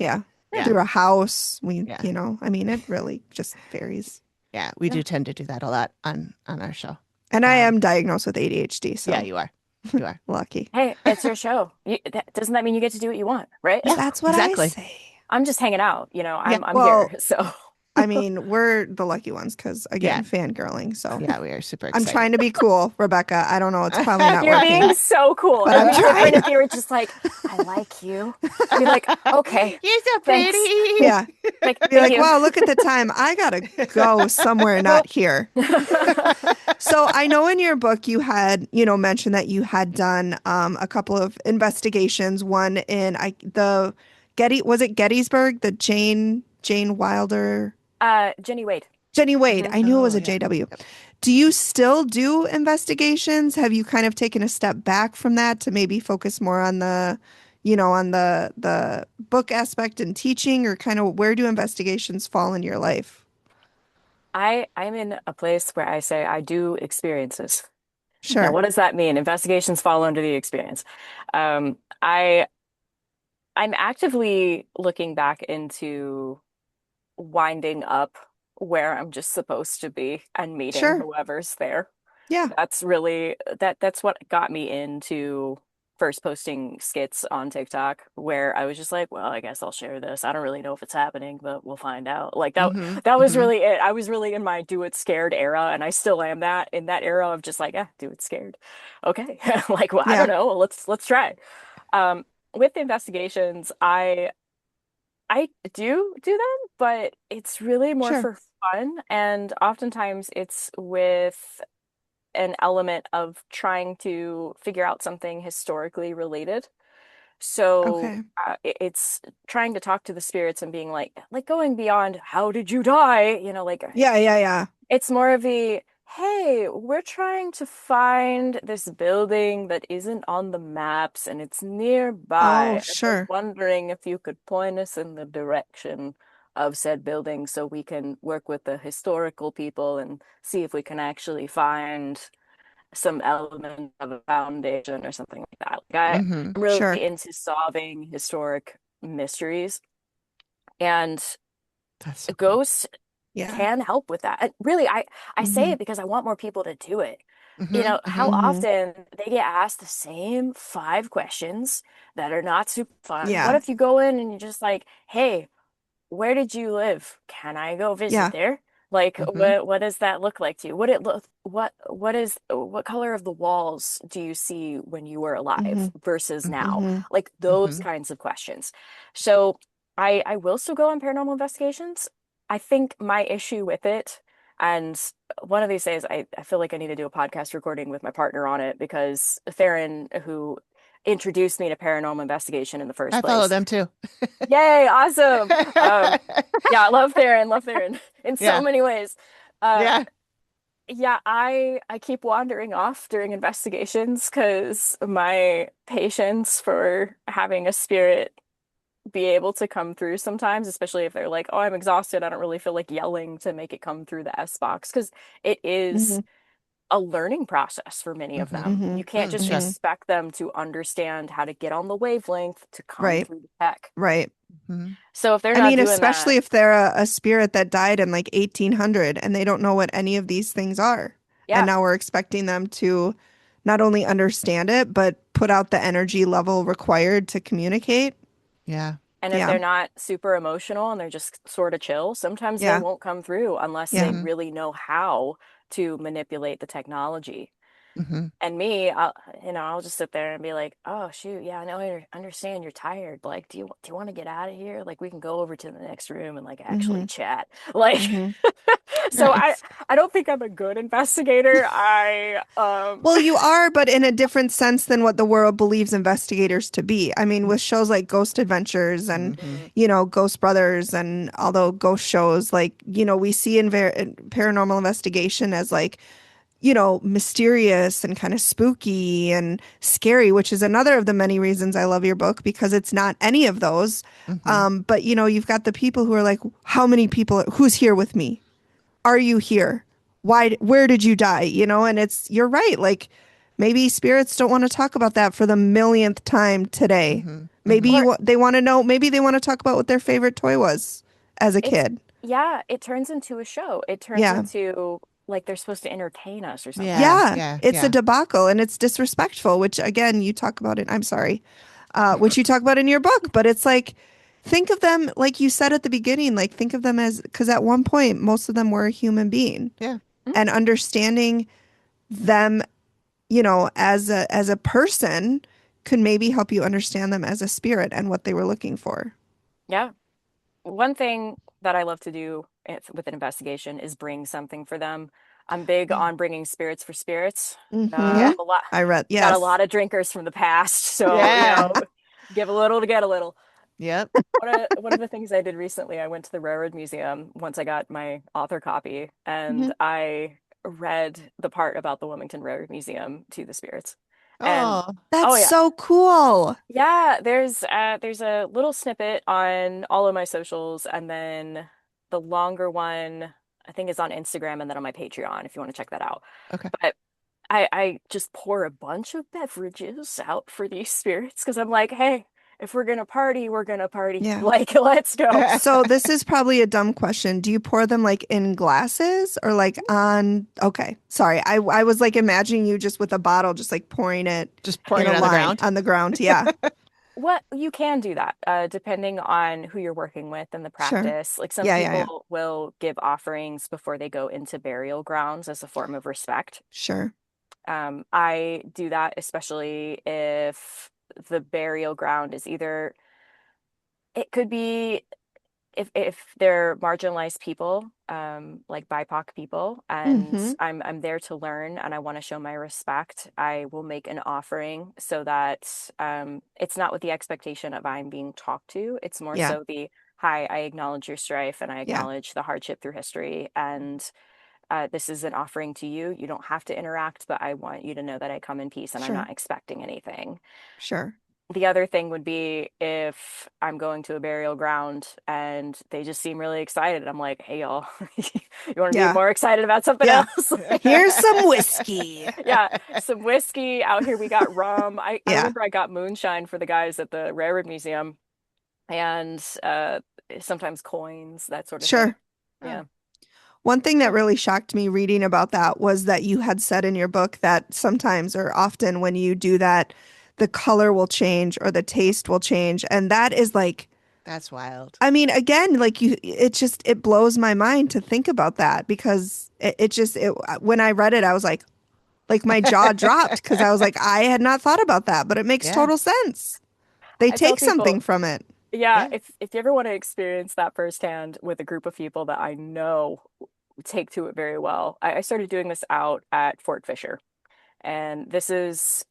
through a house. I mean, it really just varies. Yeah, we do tend to do that a lot on our show. And I am diagnosed with ADHD, so yeah, you are. You are lucky. Hey, it's your show. Doesn't that mean you get to do what you want, right? Yeah, that's what exactly. I say. I'm just hanging out, I'm here, so. I mean, we're the lucky ones because, again, fangirling. So yeah, we are super excited. I'm trying to be cool, Rebekah. I don't know. It's probably not You're working. being so cool. But I'm trying. Point of view, just like, I like you. Be like, okay. You're so pretty. Yeah. Be like, wow, look at the time. I got to go somewhere not here. So I know in your book you had, mentioned that you had done a couple of investigations. One in was it Gettysburg? The Jane Wilder. Jenny Wade. Jenny Wade. I knew it was a JW. Yep. Do you still do investigations? Have you kind of taken a step back from that to maybe focus more on the, on the book aspect and teaching, or kind of where do investigations fall in your life? I'm in a place where I say I do experiences. Sure. Now, what does that mean? Investigations fall under the experience. I'm actively looking back into winding up where I'm just supposed to be and meeting whoever's there. Yeah. That's really that's what got me into first posting skits on TikTok, where I was just like, well, I guess I'll share this. I don't really know if it's happening, but we'll find out. Like that was really it. I was really in my do it scared era, and I still am in that era of just like, do it scared. Okay. Like, well, I don't know. Let's try. With investigations, I do them, but it's really more for fun. And oftentimes it's with an element of trying to figure out something historically related. So it's trying to talk to the spirits and being like going beyond, how did you die? Yeah. It's more of the, hey, we're trying to find this building that isn't on the maps and it's nearby. Oh, sure. I was wondering if you could point us in the direction of said building so we can work with the historical people and see if we can actually find some element of a foundation or something like that. Like I'm really into solving historic mysteries, and so ghosts can help with that. And really, I say it because I want more people to do it. How often they get asked the same 5 questions that are not super fun. What if you go in and you're just like, hey, where did you live? Can I go visit there? Like, what does that look like to you? What color of the walls do you see when you were alive versus now? Like those kinds of questions. So I will still go on paranormal investigations. I think my issue with it, and one of these days I feel like I need to do a podcast recording with my partner on it, because Theron, who introduced me to paranormal investigation in the first place. I follow them too. Yay, awesome. I love Theron in so many ways. I keep wandering off during investigations because my patience for having a spirit be able to come through sometimes, especially if they're like, oh, I'm exhausted, I don't really feel like yelling to make it come through the S box, because it is a learning process for many of them. You can't just expect them to understand how to get on the wavelength to come through the tech. Right. So if they're not doing especially if they're a spirit that died in like 1800 and they don't know what any of these things are. Yeah. And now we're expecting them to not only understand it, but put out the energy level required to communicate. Yeah. And if they're not super emotional and they're just sort of chill, sometimes they won't come through unless they really know how to manipulate the technology. And me, I'll just sit there and be like, oh shoot, I know, I understand you're tired. Like, do you want to get out of here? Like, we can go over to the next room and like actually chat. Like, so I don't think I'm a good investigator. Well, you are, but in a different sense than what the world believes investigators to be. I mean, with shows like Ghost Adventures and Ghost Brothers and all the ghost shows, like we see in paranormal investigation as like, mysterious and kind of spooky and scary, which is another of the many reasons I love your book, because it's not any of those. But you've got the people who are like, how many people, who's here with me? Are you here? Where did you die? And you're right. Like maybe spirits don't want to talk about that for the millionth time today. Maybe they want to know, maybe they want to talk about what their favorite toy was as a kid. Yeah, it turns into a show. It turns into like they're supposed to entertain us or something. Yeah, it's a debacle and it's disrespectful, which again, you talk about it. I'm sorry, which you talk about in your book, but it's like, think of them, like you said at the beginning, like think of them as, because at one point, most of them were a human being. Yeah. And understanding them, as a person could maybe help you understand them as a spirit and what they were looking for. Yeah. One thing that I love to do with an investigation is bring something for them. I'm big on bringing spirits for spirits. I read, yes. Got a lot of drinkers from the past, so give a little to get a little. Yep. One of the things I did recently, I went to the Railroad Museum once I got my author copy, and I read the part about the Wilmington Railroad Museum to the spirits. That's so cool. Yeah, there's a little snippet on all of my socials, and then the longer one I think is on Instagram and then on my Patreon if you want to check that out. Okay. But I just pour a bunch of beverages out for these spirits because I'm like, hey, if we're gonna party, we're gonna party. Yeah. Like, let's go. So this is probably a dumb question. Do you pour them like in glasses or like on? Okay, sorry. I was like imagining you just with a bottle, just like pouring it on the ground. On the ground, yeah. What you can do that, depending on who you're working with and the practice. Like some people will give offerings before they go into burial grounds as a form of respect. Sure. I do that especially if the burial ground is either, it could be if they're marginalized people, like BIPOC people, and I'm there to learn and I want to show my respect, I will make an offering so that it's not with the expectation of I'm being talked to. It's more so the, hi, I acknowledge your strife and I acknowledge the hardship through history, and this is an offering to you. You don't have to interact, but I want you to know that I come in peace and I'm not expecting anything. Sure. The other thing would be if I'm going to a burial ground and they just seem really excited. I'm like, hey, y'all, you want to be more excited about something else? Here's some whiskey. Some whiskey out here. We got rum. I remember I got moonshine for the guys at the Railroad Museum, and sometimes coins, that sort of thing. Yeah. One thing that really shocked me reading about that was that you had said in your book that sometimes or often when you do that, the color will change or the taste will change. And that is like, that's wild. I mean, again, like it blows my mind to think about that, because when I read it, I was like my jaw dropped, because I was like, I had not thought about that, but it makes total sense. They take something from it. Yeah. If you ever want to experience that firsthand with a group of people that I know take to it very well, I started doing this out at Fort Fisher. And this is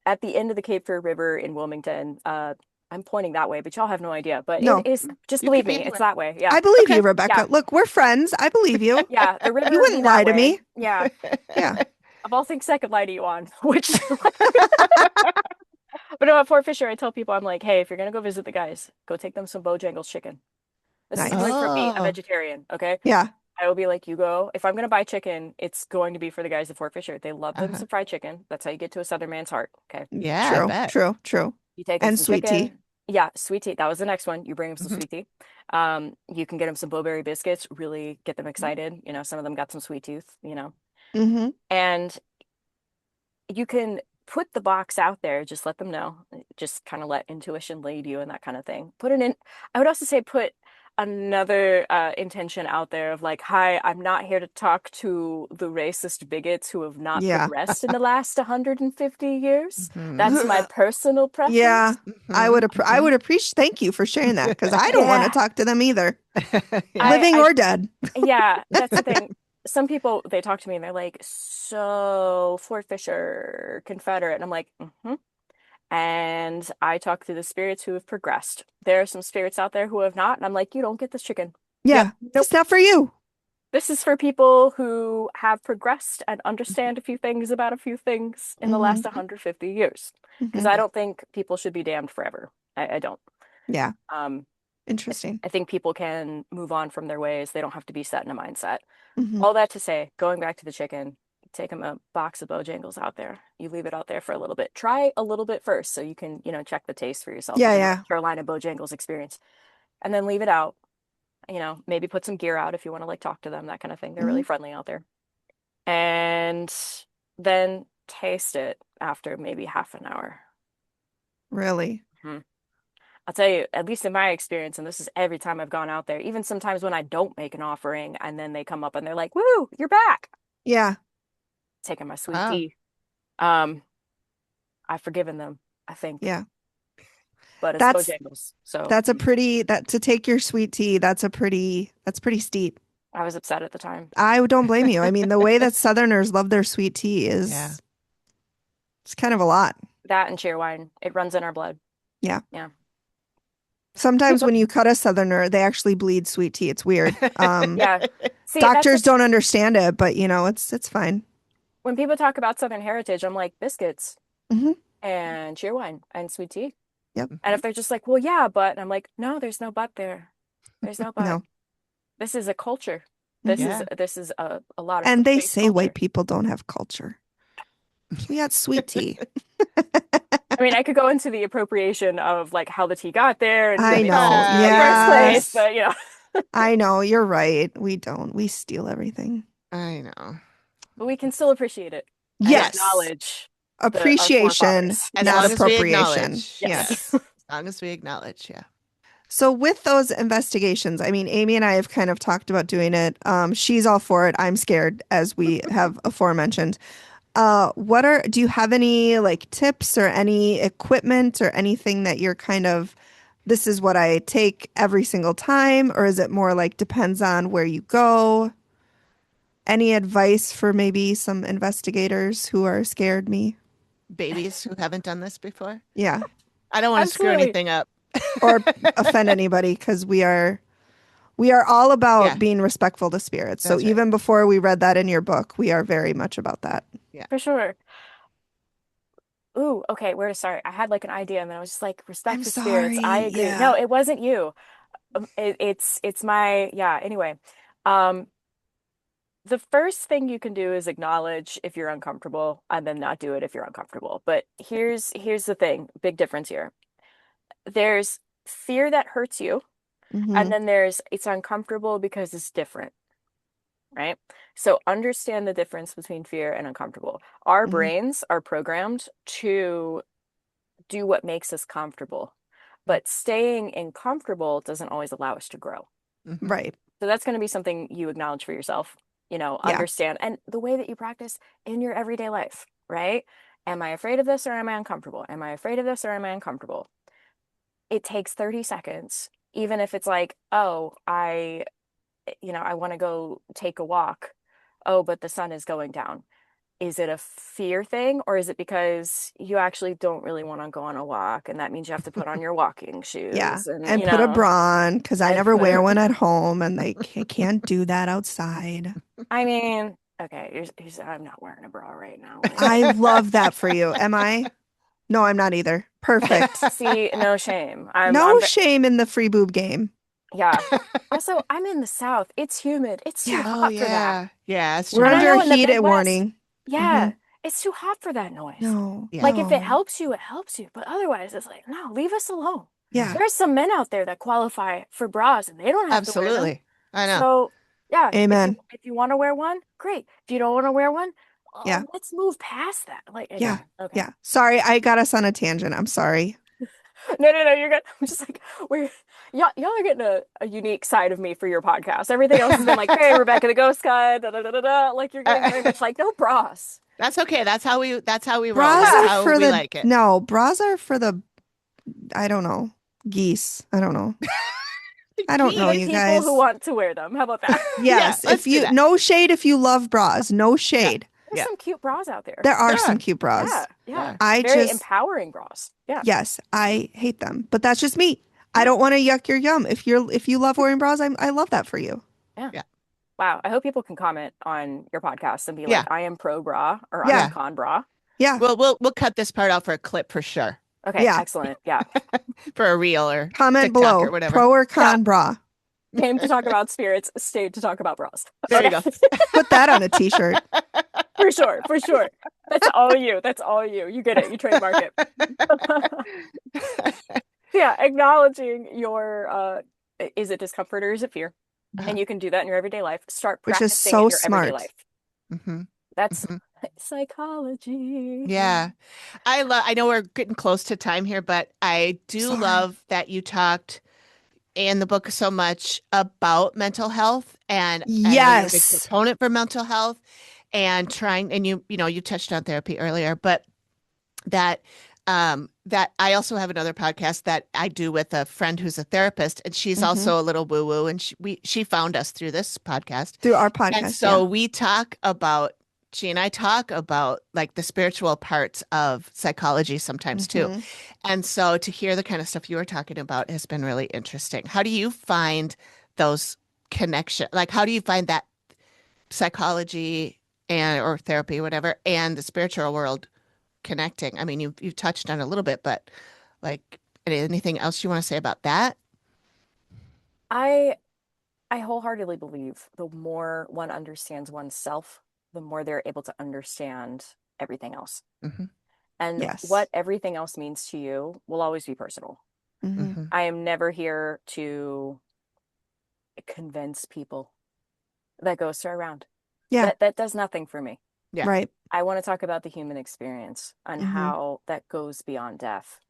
at the end of the Cape Fear River in Wilmington. I'm pointing that way, but y'all have no idea. But it is, just believe me, it's that way. Yeah. I believe you, Rebekah. Yeah. Look, we're friends. I believe you. Yeah. The river, you wouldn't lie to me. Yeah. Yeah. Of all things I could lie to you on, which but no, at Fort Fisher, I tell people, I'm like, hey, if you're gonna go visit the guys, go take them some Bojangles chicken. This is coming from me, a vegetarian. Okay. Yeah. I will be like, you go. If I'm gonna buy chicken, it's going to be for the guys at Fort Fisher. They love them some fried chicken. That's how you get to a Southern man's heart. Okay. Yeah. True. You take and some sweet chicken. tea. Yeah, sweet tea. That was the next one. You bring them some sweet tea. You can get them some blueberry biscuits. Really get them excited. You know, some of them got some sweet tooth. You know, and you can put the box out there. Just let them know. Just kind of let intuition lead you and that kind of thing. Put it in. I would also say put another intention out there of like, hi, I'm not here to talk to the racist bigots who have not progressed in the last 150 years. That's my personal preference. Yeah, I would appreciate. Thank you for sharing that, because I don't want to talk to them either, living or dead. Yeah, that's the thing. Some people, they talk to me and they're like, so Fort Fisher, Confederate, and I'm like, And I talk to the spirits who have progressed. There are some spirits out there who have not. And I'm like, you don't get this chicken. Yeah. It's not for you. This is for people who have progressed and understand a few things about a few things in the last 150 years. Because I don't think people should be damned forever. I don't. Yeah. Interesting. I think people can move on from their ways. They don't have to be set in a mindset. All that to say, going back to the chicken, take them a box of Bojangles out there. You leave it out there for a little bit. Try a little bit first so you can, check the taste for yourself. Yeah. Carolina Bojangles experience. And then leave it out. Maybe put some gear out if you want to talk to them, that kind of thing. They're really friendly out there. And then taste it after maybe half an hour. Really? I'll tell you, at least in my experience, and this is every time I've gone out there, even sometimes when I don't make an offering and then they come up and they're like, "Woo, you're back." Yeah. Taking my sweet tea. I've forgiven them, I think. Yeah. But it's Bojangles. So to take your sweet tea, that's pretty steep. I was upset at the time. I don't blame you. I mean, the way that Southerners love their sweet tea is it's kind of a lot. That and cheerwine. It runs in our blood. Yeah. Yeah. Sometimes when you cut a Southerner, they actually bleed sweet tea. It's weird. Yeah. See, doctors don't understand it, but it's fine. When people talk about Southern heritage, I'm like biscuits and cheerwine and sweet tea. Yep. And if they're just like, well, yeah, but, and I'm like, no, there's no but there. There's no but. No. This is a culture. This is a lot of. And they say white people don't have culture. We got sweet tea. I mean, I could go into the appropriation of how the tea got there. And I know. Yes. First place, but I know. You're right. We don't. We steal everything. I know. But we can still appreciate it. Yes. Acknowledge. Appreciation, not appropriation. Yes. As long as we acknowledge, yeah. So with those investigations, I mean, Amy and I have kind of talked about doing it. She's all for it. I'm scared, as we have aforementioned. Do you have any tips or any equipment or anything that you're kind of, this is what I take every single time, or is it more depends on where you go? Any advice for maybe some investigators who are scared me? Babies who haven't done this before? Yeah. I don't want to screw anything up. Or offend anybody, because we are all about being respectful to spirits. So even before we read that in your book, we are very much about that. Yeah. For sure. Ooh, okay, where to start? I had an idea and then I was just respect for spirits. I agree. Yeah. No, it wasn't you. It's my, anyway. The first thing you can do is acknowledge if you're uncomfortable and then not do it if you're uncomfortable. But here's the thing, big difference here. There's fear that hurts you, and then it's uncomfortable because it's different, right? So understand the difference between fear and uncomfortable. Our brains are programmed to do what makes us comfortable, but staying uncomfortable doesn't always allow us to grow. Right. So that's going to be something you acknowledge for yourself, understand. And the way that you practice in your everyday life, right? Am I afraid of this or am I uncomfortable? Am I afraid of this or am I uncomfortable? It takes 30 seconds, even if it's oh, I want to go take a walk. Oh, but the sun is going down. Is it a fear thing, or is it because you actually don't really want to go on a walk and that means you have to put on your walking shoes? Yeah, and put a bra on, because I never wear one at home and I can't do that outside. I mean, okay, I'm not wearing a bra right now. I love that for you. Am I? No, I'm not either. Perfect. See, no shame. No shame in the free boob game. Yeah. Also, I'm in the South. It's humid. It's too hot for that. Yeah, we're under a heat warning. Yeah, it's too hot for that noise. No. If it helps you, it helps you. But otherwise, it's no, leave us alone. Yeah. There's some men out there that qualify for bras and they don't have to wear them. Absolutely. I know. So, yeah. Amen. If you want to wear one, great. If you don't want to wear one, let's move past that. Yeah. Okay. Yeah. Sorry, I got us on a tangent. I'm sorry. No, you're good. I'm just y'all are getting a unique side of me for your podcast. Everything else has been hey, Rebekah the Ghost Guide, da da da da da. You're getting very much no bras. That's okay. That's how we roll. Bras That's how we like it. No, bras are for the, I don't know, geese. I don't know. I don't know, you guys. People who want to wear them. How about that? Yes. No shade if you love bras. No shade. There's some cute bras out there. There are some cute bras. Yeah. Very empowering bras. Yeah. Yes, I hate them, but that's just me. I don't want to yuck your yum. If you love wearing bras, I love that for you. Yeah. Wow. I hope people can comment on your podcast and be Yeah. like, I am pro bra or I am con bra. Yeah. We'll cut this part out for a clip for sure. Okay. Yeah. Excellent. Yeah. For a reel or comment TikTok below or whatever. Pro or con bra. Came to talk about spirits, stayed to talk about bras. There you go. Put that on a t-shirt. For sure. For sure. That's all you. That's all you. You get it. You trademark it. Yeah. Acknowledging your, is it discomfort or is it fear? And you can do that in your everyday life. Start practicing in your everyday life. That's psychology. Yeah. I know we're getting close to time here, but I do love that you talked in the book so much about mental health, and I know you're a big proponent for mental health and trying, and you touched on therapy earlier, but that I also have another podcast that I do with a friend who's a therapist, and she's also a little woo-woo, and she found us through this podcast. Through our podcast. And so she and I talk about like the spiritual parts of psychology sometimes too. And so to hear the kind of stuff you were talking about has been really interesting. How do you find those connections? Like, how do you find that psychology or therapy, whatever, and the spiritual world connecting? I mean, you've touched on it a little bit, but like anything else you want to say about that? I wholeheartedly believe the more one understands oneself, the more they're able to understand everything else. And what everything else means to you will always be personal. I am never here to convince people. That goes around. Yeah. That does nothing for me. Yeah. Right. I want to talk about the human experience and how that goes beyond death.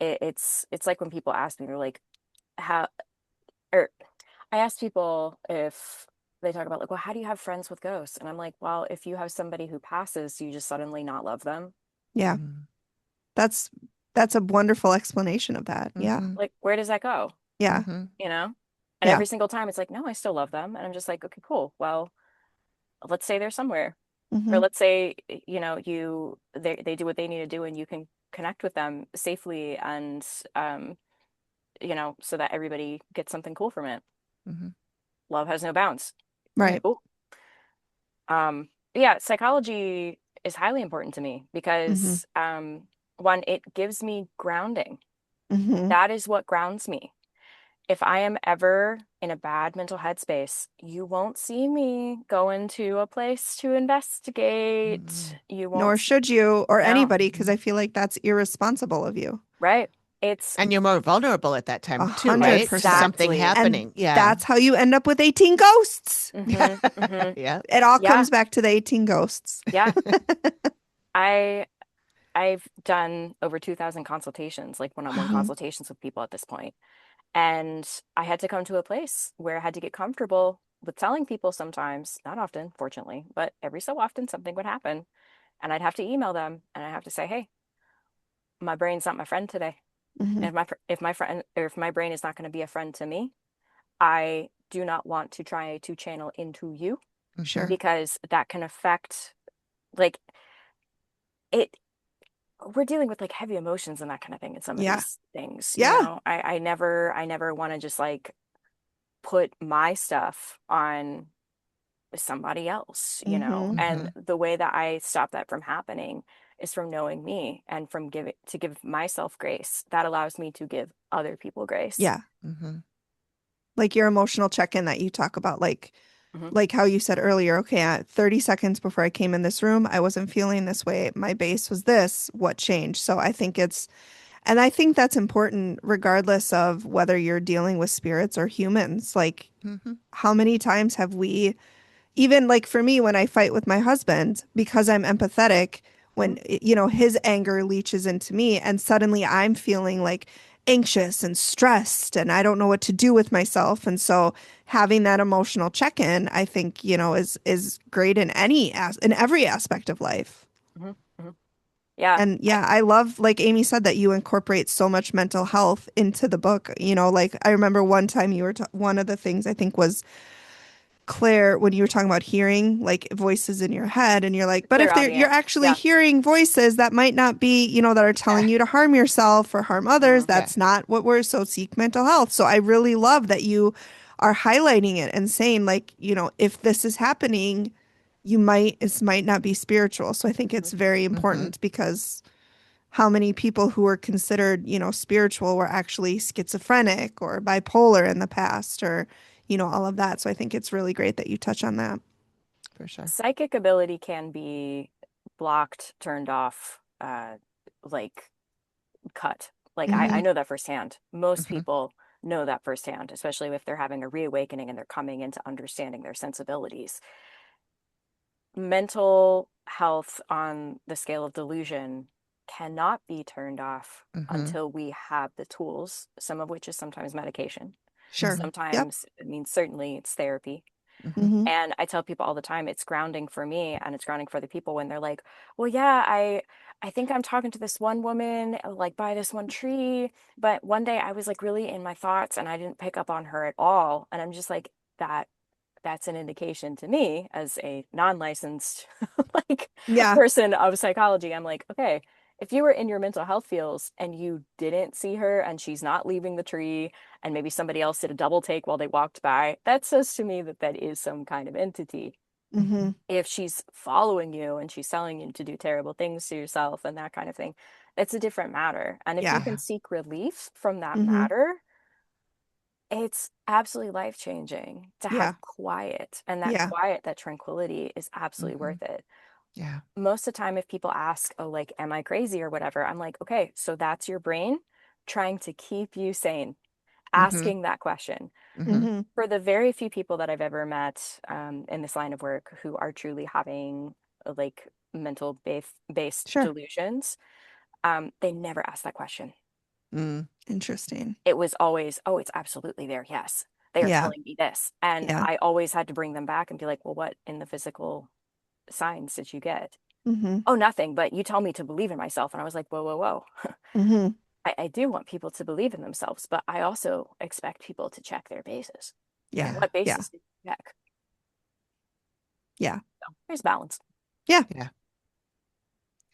It's like when people ask me, they're like, I ask people if they talk about like, well, how do you have friends with ghosts? And I'm like, well, if you have somebody who passes, do you just suddenly not love them? Yeah. That's a wonderful explanation of that. Yeah. Like, where does that go? Yeah. You know? And every single time it's like, no, I still love them. And I'm just like, okay, cool. Well, let's say they're somewhere. Or let's say, they do what they need to do and you can connect with them safely and, so that everybody gets something cool from it. Love has no bounds. Right. Cool. Yeah, psychology is highly important to me because, one, it gives me grounding. That is what grounds me. If I am ever in a bad mental headspace, you won't see me go into a place to investigate. You won't. Nor should you or anybody, because I feel like that's irresponsible of you. Right. And you're more vulnerable at that time too, 100%. right? Something happening. And that's how you end up with 18 ghosts. Yeah. It all comes back to the 18 ghosts. Yeah. I've done over 2,000 consultations, like one-on-one consultations with people at this point. And I had to come to a place where I had to get comfortable with telling people sometimes, not often, fortunately, but every so often something would happen. And I'd have to email them and I have to say, hey, my brain's not my friend today. And if my brain is not going to be a friend to me, I do not want to try to channel into you. Sure. Because that can affect, like, it. We're dealing with like heavy emotions and that kind of thing in some of these things. You know? I never want to just like put my stuff on somebody else, you know? And the way that I stop that from happening is from knowing me and from give myself grace. That allows me to give other people grace. Yeah. Like your emotional check-in that you talk about, like how you said earlier, okay, at 30 seconds before I came in this room, I wasn't feeling this way. My base was this. What changed? So I think that's important regardless of whether you're dealing with spirits or humans. Like how many times have we, even like for me, when I fight with my husband, because I'm empathetic, when, his anger leaches into me and suddenly I'm feeling like anxious and stressed and I don't know what to do with myself. And so having that emotional check-in, I think, is great in every aspect of life. Yeah. And I love, like Amy said, that you incorporate so much mental health into the book. Like I remember one time you were, one of the things I think was Claire, when you were talking about hearing like voices in your head and you're like, but if you're actually hearing voices that might not be, that are telling you to harm yourself or harm others, that's not what we're, so seek mental health. So I really love that you are highlighting it and saying like, if this is happening, it might not be spiritual. So I think it's very important because how many people who were considered, spiritual were actually schizophrenic or bipolar in the past or, all of that. So I think it's really great that you touch on that. For sure. Psychic ability can be blocked, turned off, like cut. Like I know that firsthand. Most people know that firsthand, especially if they're having a reawakening and they're coming into understanding their sensibilities. Mental health on the scale of delusion cannot be turned off until we have the tools, some of which is sometimes medication. Sure. Sometimes it means certainly it's therapy. And I tell people all the time, it's grounding for me and it's grounding for the people when they're like, well, yeah, I think I'm talking to this one woman, like by this one tree, but one day I was like really in my thoughts and I didn't pick up on her at all. And I'm just like, that's an indication to me as a non-licensed like person of psychology. I'm like, okay, if you were in your mental health fields and you didn't see her and she's not leaving the tree and maybe somebody else did a double take while they walked by, that says to me that that is some kind of entity. If she's following you and she's telling you to do terrible things to yourself and that kind of thing, it's a different matter. And if you can seek relief from that matter, it's absolutely life-changing to have quiet, and that quiet, that tranquility is absolutely worth it. Yeah. Most of the time, if people ask, oh, like, am I crazy or whatever, I'm like, okay, so that's your brain trying to keep you sane, asking that question. For the very few people that I've ever met in this line of work who are truly having like mental based delusions, they never ask that question. Interesting. It was always, oh, it's absolutely there. Yes. They are telling me this. And I always had to bring them back and be like, well, what in the physical signs did you get? Oh, nothing, but you tell me to believe in myself. And I was like, whoa, whoa, whoa. I do want people to believe in themselves, but I also expect people to check their bases. Yeah. What bases did you check? Yeah. So there's balance. Yeah. Yeah.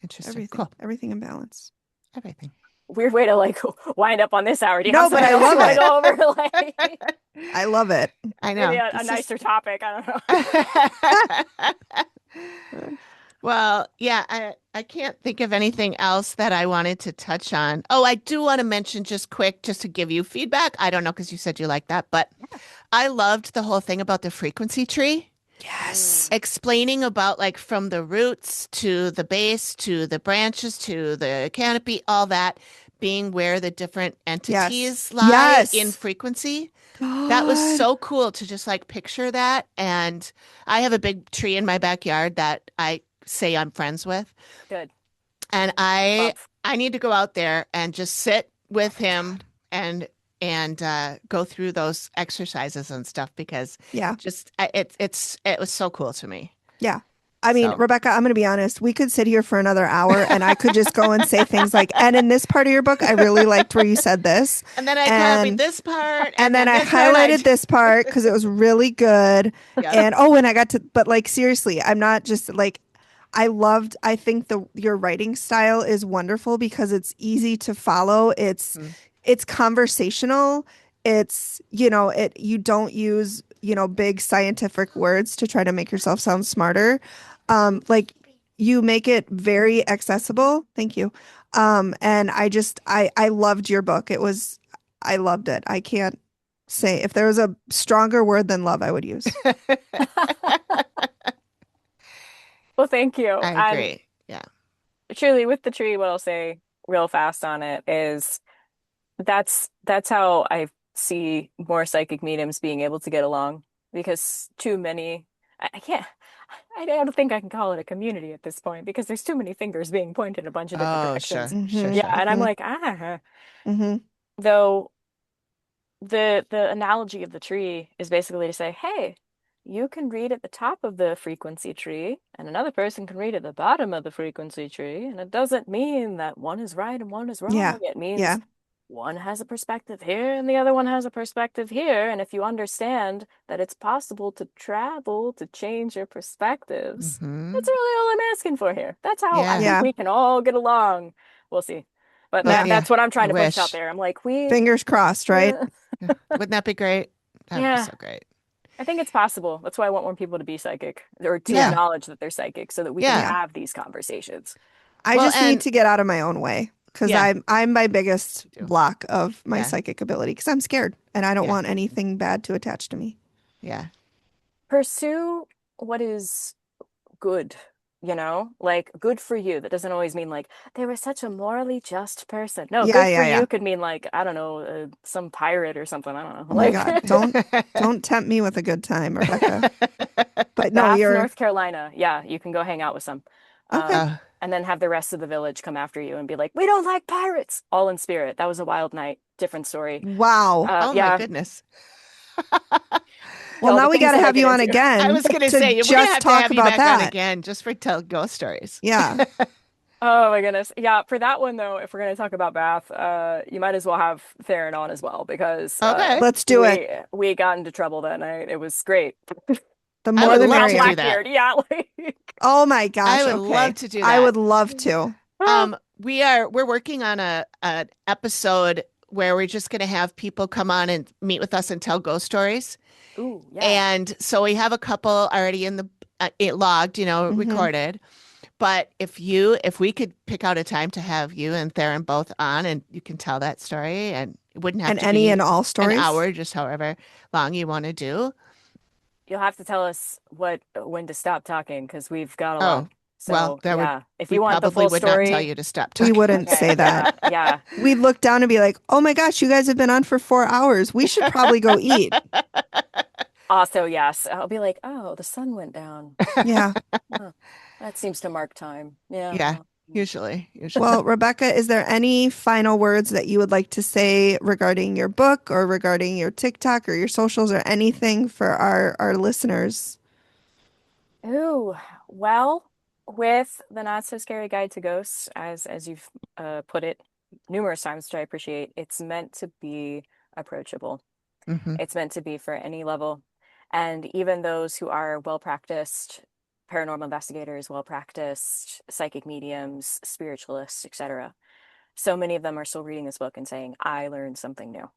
Interesting. Everything. Cool. Everything in balance. Everything. Weird way to like wind up on this hour. Do you no, have but I love it. Go over, like... I love it. I know. Maybe a nicer topic. I don't know. Well, yeah, I can't think of anything else that I wanted to touch on. Oh, I do want to mention just quick, just to give you feedback. I don't know, because you said you like that, but I loved the whole thing about the frequency tree. Yes. Explaining about like from the roots to the base to the branches to the canopy, all that being where the different entities lie in frequency. That was so cool to just like picture that. And I have a big tree in my backyard that I say I'm friends with. Good. And I need to go out there and just sit with him and go through those exercises and stuff because it was so cool to me. Yeah. I mean, Rebekah, I'm going to be honest. We could sit here for another hour and I could just go and say things like, and in this part of your book, I really liked where you said this. And then I copied this part. And then I highlighted this part because it was really good. Yeah. And when I got to, but like, seriously, I'm not just like, I think your writing style is wonderful because it's easy to follow. It's conversational. It's, you don't use, big scientific words to try to make yourself sound smarter. Like you make it very accessible. Thank you. And I loved your book. I loved it. I can't say if there was a stronger word than love, I would use. Well, thank you. I agree. Yeah. Truly, with the tree, what I'll say real fast on it is that's how I see more psychic mediums being able to get along because too many, I don't think I can call it a community at this point because there's too many fingers being pointed in a bunch of different directions. Sure. Yeah. And I'm like, Though the analogy of the tree is basically to say, hey, you can read at the top of the frequency tree and another person can read at the bottom of the frequency tree. And it doesn't mean that one is right and one is wrong. Yeah. It means one has a perspective here and the other one has a perspective here. And if you understand that it's possible to travel to change your perspectives, that's really all I'm asking for here. That's how I think we can all get along. We'll see. But that's what I'm trying to push out there. I'm like, fingers crossed, right? Wouldn't that be great? That would be so great. I think it's possible. That's why I want more people to be psychic or to acknowledge that they're psychic so that we can have these conversations. I just need to get out of my own way because I'm my biggest block of my psychic ability because I'm scared and I don't want anything bad to attach to me. Yeah. Pursue what is good, like good for you. That doesn't always mean like they were such a morally just person. No, good for you could mean like, I don't know, some pirate or something. I don't know. Oh my God. Don't tempt me with a good time, Rebekah. But no, you're North Carolina. Yeah, you can go hang out with some. Okay. And then have the rest of the village come after you and be like, we don't like pirates. All in spirit. That was a wild night. Different story. Wow. Oh my goodness. Well, now we got to have you on again. I was going to say, we're going to have you back on again just for tell ghost stories. Yeah. Oh my goodness. Yeah, for that one though, if we're going to talk about Bath, you might as well have Theron on as well because let's do it. We got into trouble that night. It was great. The more the merrier. Blackbeard. Yeah. Oh my gosh. I would love to do that. I would love to. We're working on an episode where we're just going to have people come on and meet with us and tell ghost stories. Ooh, yeah. And so we have a couple already in the logged, recorded. But if we could pick out a time to have you and Theron both on, and you can tell that story, and it wouldn't have to any be and all stories, an hour, just however long you want to do. You'll have to tell us when to stop talking because we've got a lot. So, well, if you want the full story, would not tell you to stop talking. We wouldn't say that. Yeah. We'd look down and be like, "Oh my gosh, you guys have been on for 4 hours. We should probably go eat." Also, yes, I'll be like, "Oh, the sun went down." Yeah. That seems to mark time. Yeah. Yeah. Usually. Well, Rebekah, is there any final words that you would like to say regarding your book or regarding your TikTok or your socials or anything for our listeners? Ooh, well, with the Not So Scary Guide to Ghosts, as you've put it numerous times, which I appreciate, it's meant to be approachable. Mm-hmm. It's meant to be for any level. And even those who are well-practiced paranormal investigators, well-practiced psychic mediums, spiritualists, etc. So many of them are still reading this book and saying, I learned something new.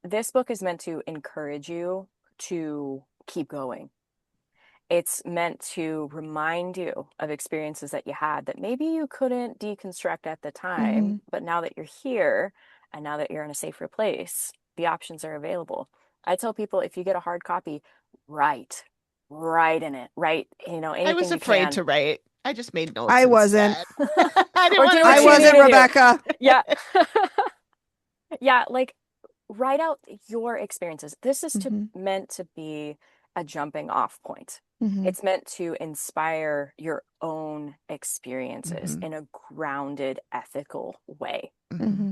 This book is meant to encourage you to keep going. It's meant to remind you of experiences that you had that maybe you couldn't deconstruct at the time, but now that you're here and now that you're in a safer place, the options are available. I tell people, if you get a hard copy, write in it, anything I was afraid to write. I just made notes. I wasn't. I wasn't, Rebekah. Yeah. Yeah, like write out your experiences. This is meant to be a jumping off point. It's meant to inspire your own experiences in a grounded, ethical way.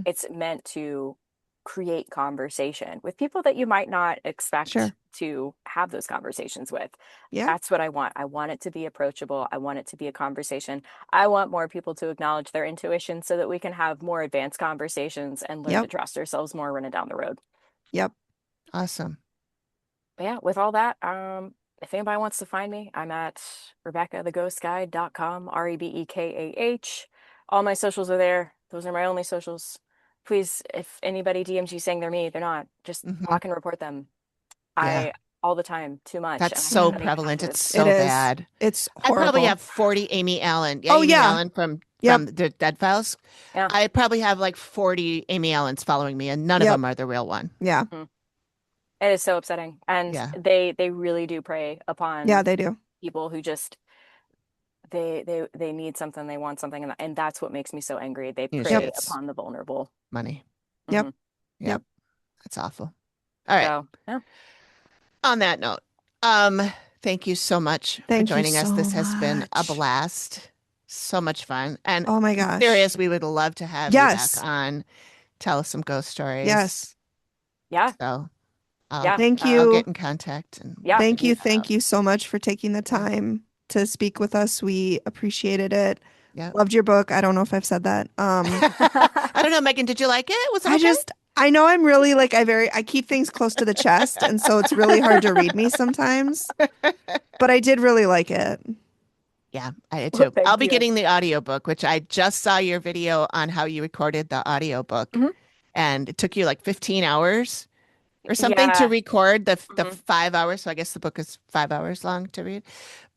It's meant to create conversation with people that you might not expect to have those conversations with. Yeah. That's what I want. I want it to be approachable. I want it to be a conversation. I want more people to acknowledge their intuition so that we can have more advanced conversations and learn to trust ourselves more running down the road. Yep. Awesome. But yeah, with all that, if anybody wants to find me, I'm at RebekahTheGhostGuide.com, REBEKAH. All my socials are there. Those are my only socials. Please, if anybody DMs you saying they're me, they're not. Just block and report them. All the time, too much. That's so prevalent. It's so bad. It's horrible. I probably have 40 Amy Allen. Amy Allen from the Dead Files. Yeah. I probably have like 40 Amy Allens following me, and none of them are the real one. Yeah. It is so upsetting. And they really do prey upon they do. People who just they need something, they want something, and that's what makes me so angry. They prey upon the vulnerable. Money. Yep. That's awful. All right. So, on that note, thank you so much for joining us. This has been a blast. So much fun. And oh my gosh. Serious, we would love to have you back on. Tell us some ghost stories. Yes. Yeah. So thank you. I'll get in contact. And thank you so much for taking the time to speak with us. We appreciated it. Yeah. Loved your book. I don't know if I've said that. I don't know, Megan, did you like it? Was it I know I'm really I keep things close to the chest, and so it's really hard to read me sometimes. But I did really like it. Yeah, I did too. I'll be getting the audiobook, which I just saw your video on how you recorded the audiobook. And it took you like 15 hours. or something to record the 5 hours. So I guess the book is 5 hours long to read.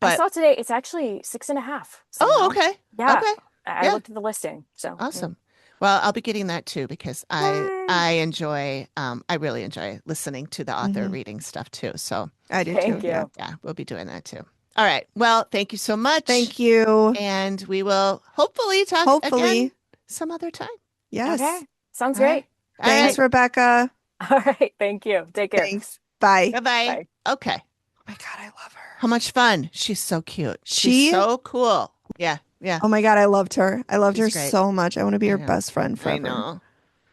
But I saw today it's actually 6.5. Oh, okay. Yeah. Okay. I looked at the listing. So awesome. Well, I'll be getting that too because I enjoy I really enjoy listening to the author reading stuff too. So I do thank too. You. Yeah, we'll be doing that too. All right. Well, thank you so much. Thank you. And we will hopefully talk again some other time. Yes. Okay. Sounds great. Thanks, Rebekah. All right. Thank you. Take care. Thanks. Bye. Bye-bye. Okay. Oh my God, I love her. How much fun. She's so cute. She's so cool. Yeah. Yeah. Oh my God, I loved her. I loved her so much. I want to be her best friend forever.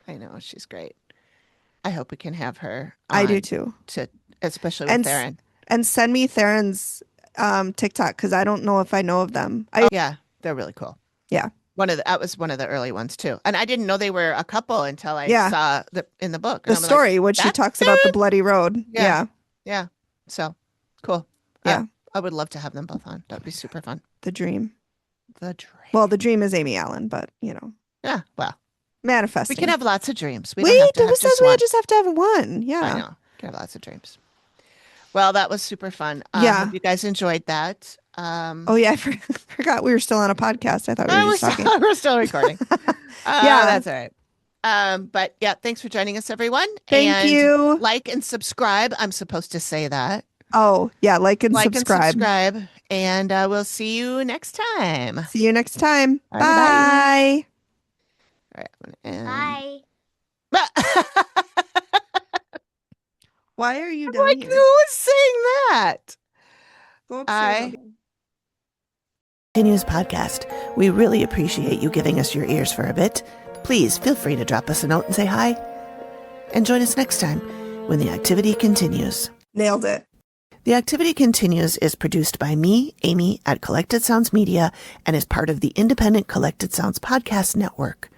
I know. She's great. I hope we can have her I do too. Especially with Theron. And send me Theron's TikTok because I don't know if I know of them. Yeah, they're really cool. Yeah. That was one of the early ones too. And I didn't know they were a couple until I saw in the book. The story, when she talks about the bloody road. Yeah. Yeah. So cool. Yeah. I would love to have them both on. That would be super fun. The dream. The dream. Well, the dream is Amy Allen, but Yeah. Well, manifesting. We can have lots of dreams. We just have to have one. Yeah. I know. We can have lots of dreams. Well, that was super fun. Hope you guys enjoyed that. Oh yeah, I forgot we were still on a podcast. I thought we were just talking. We're still recording. Yeah, that's all right. But yeah, thanks for joining us, everyone. Thank you. Like and subscribe. I'm supposed to say that. Oh yeah, like and subscribe. And we'll see you next time. See you next time. All right, bye. All right. Bye. Why are you down like, here? who was saying that? Go upstairs. Continues podcast. We really appreciate you giving us your ears for a bit. Please feel free to drop us a note and say hi. And join us next time when the activity continues. Nailed it. The Activity Continues is produced by me, Amy, at Collected Sounds Media, and is part of the independent Collected Sounds podcast network.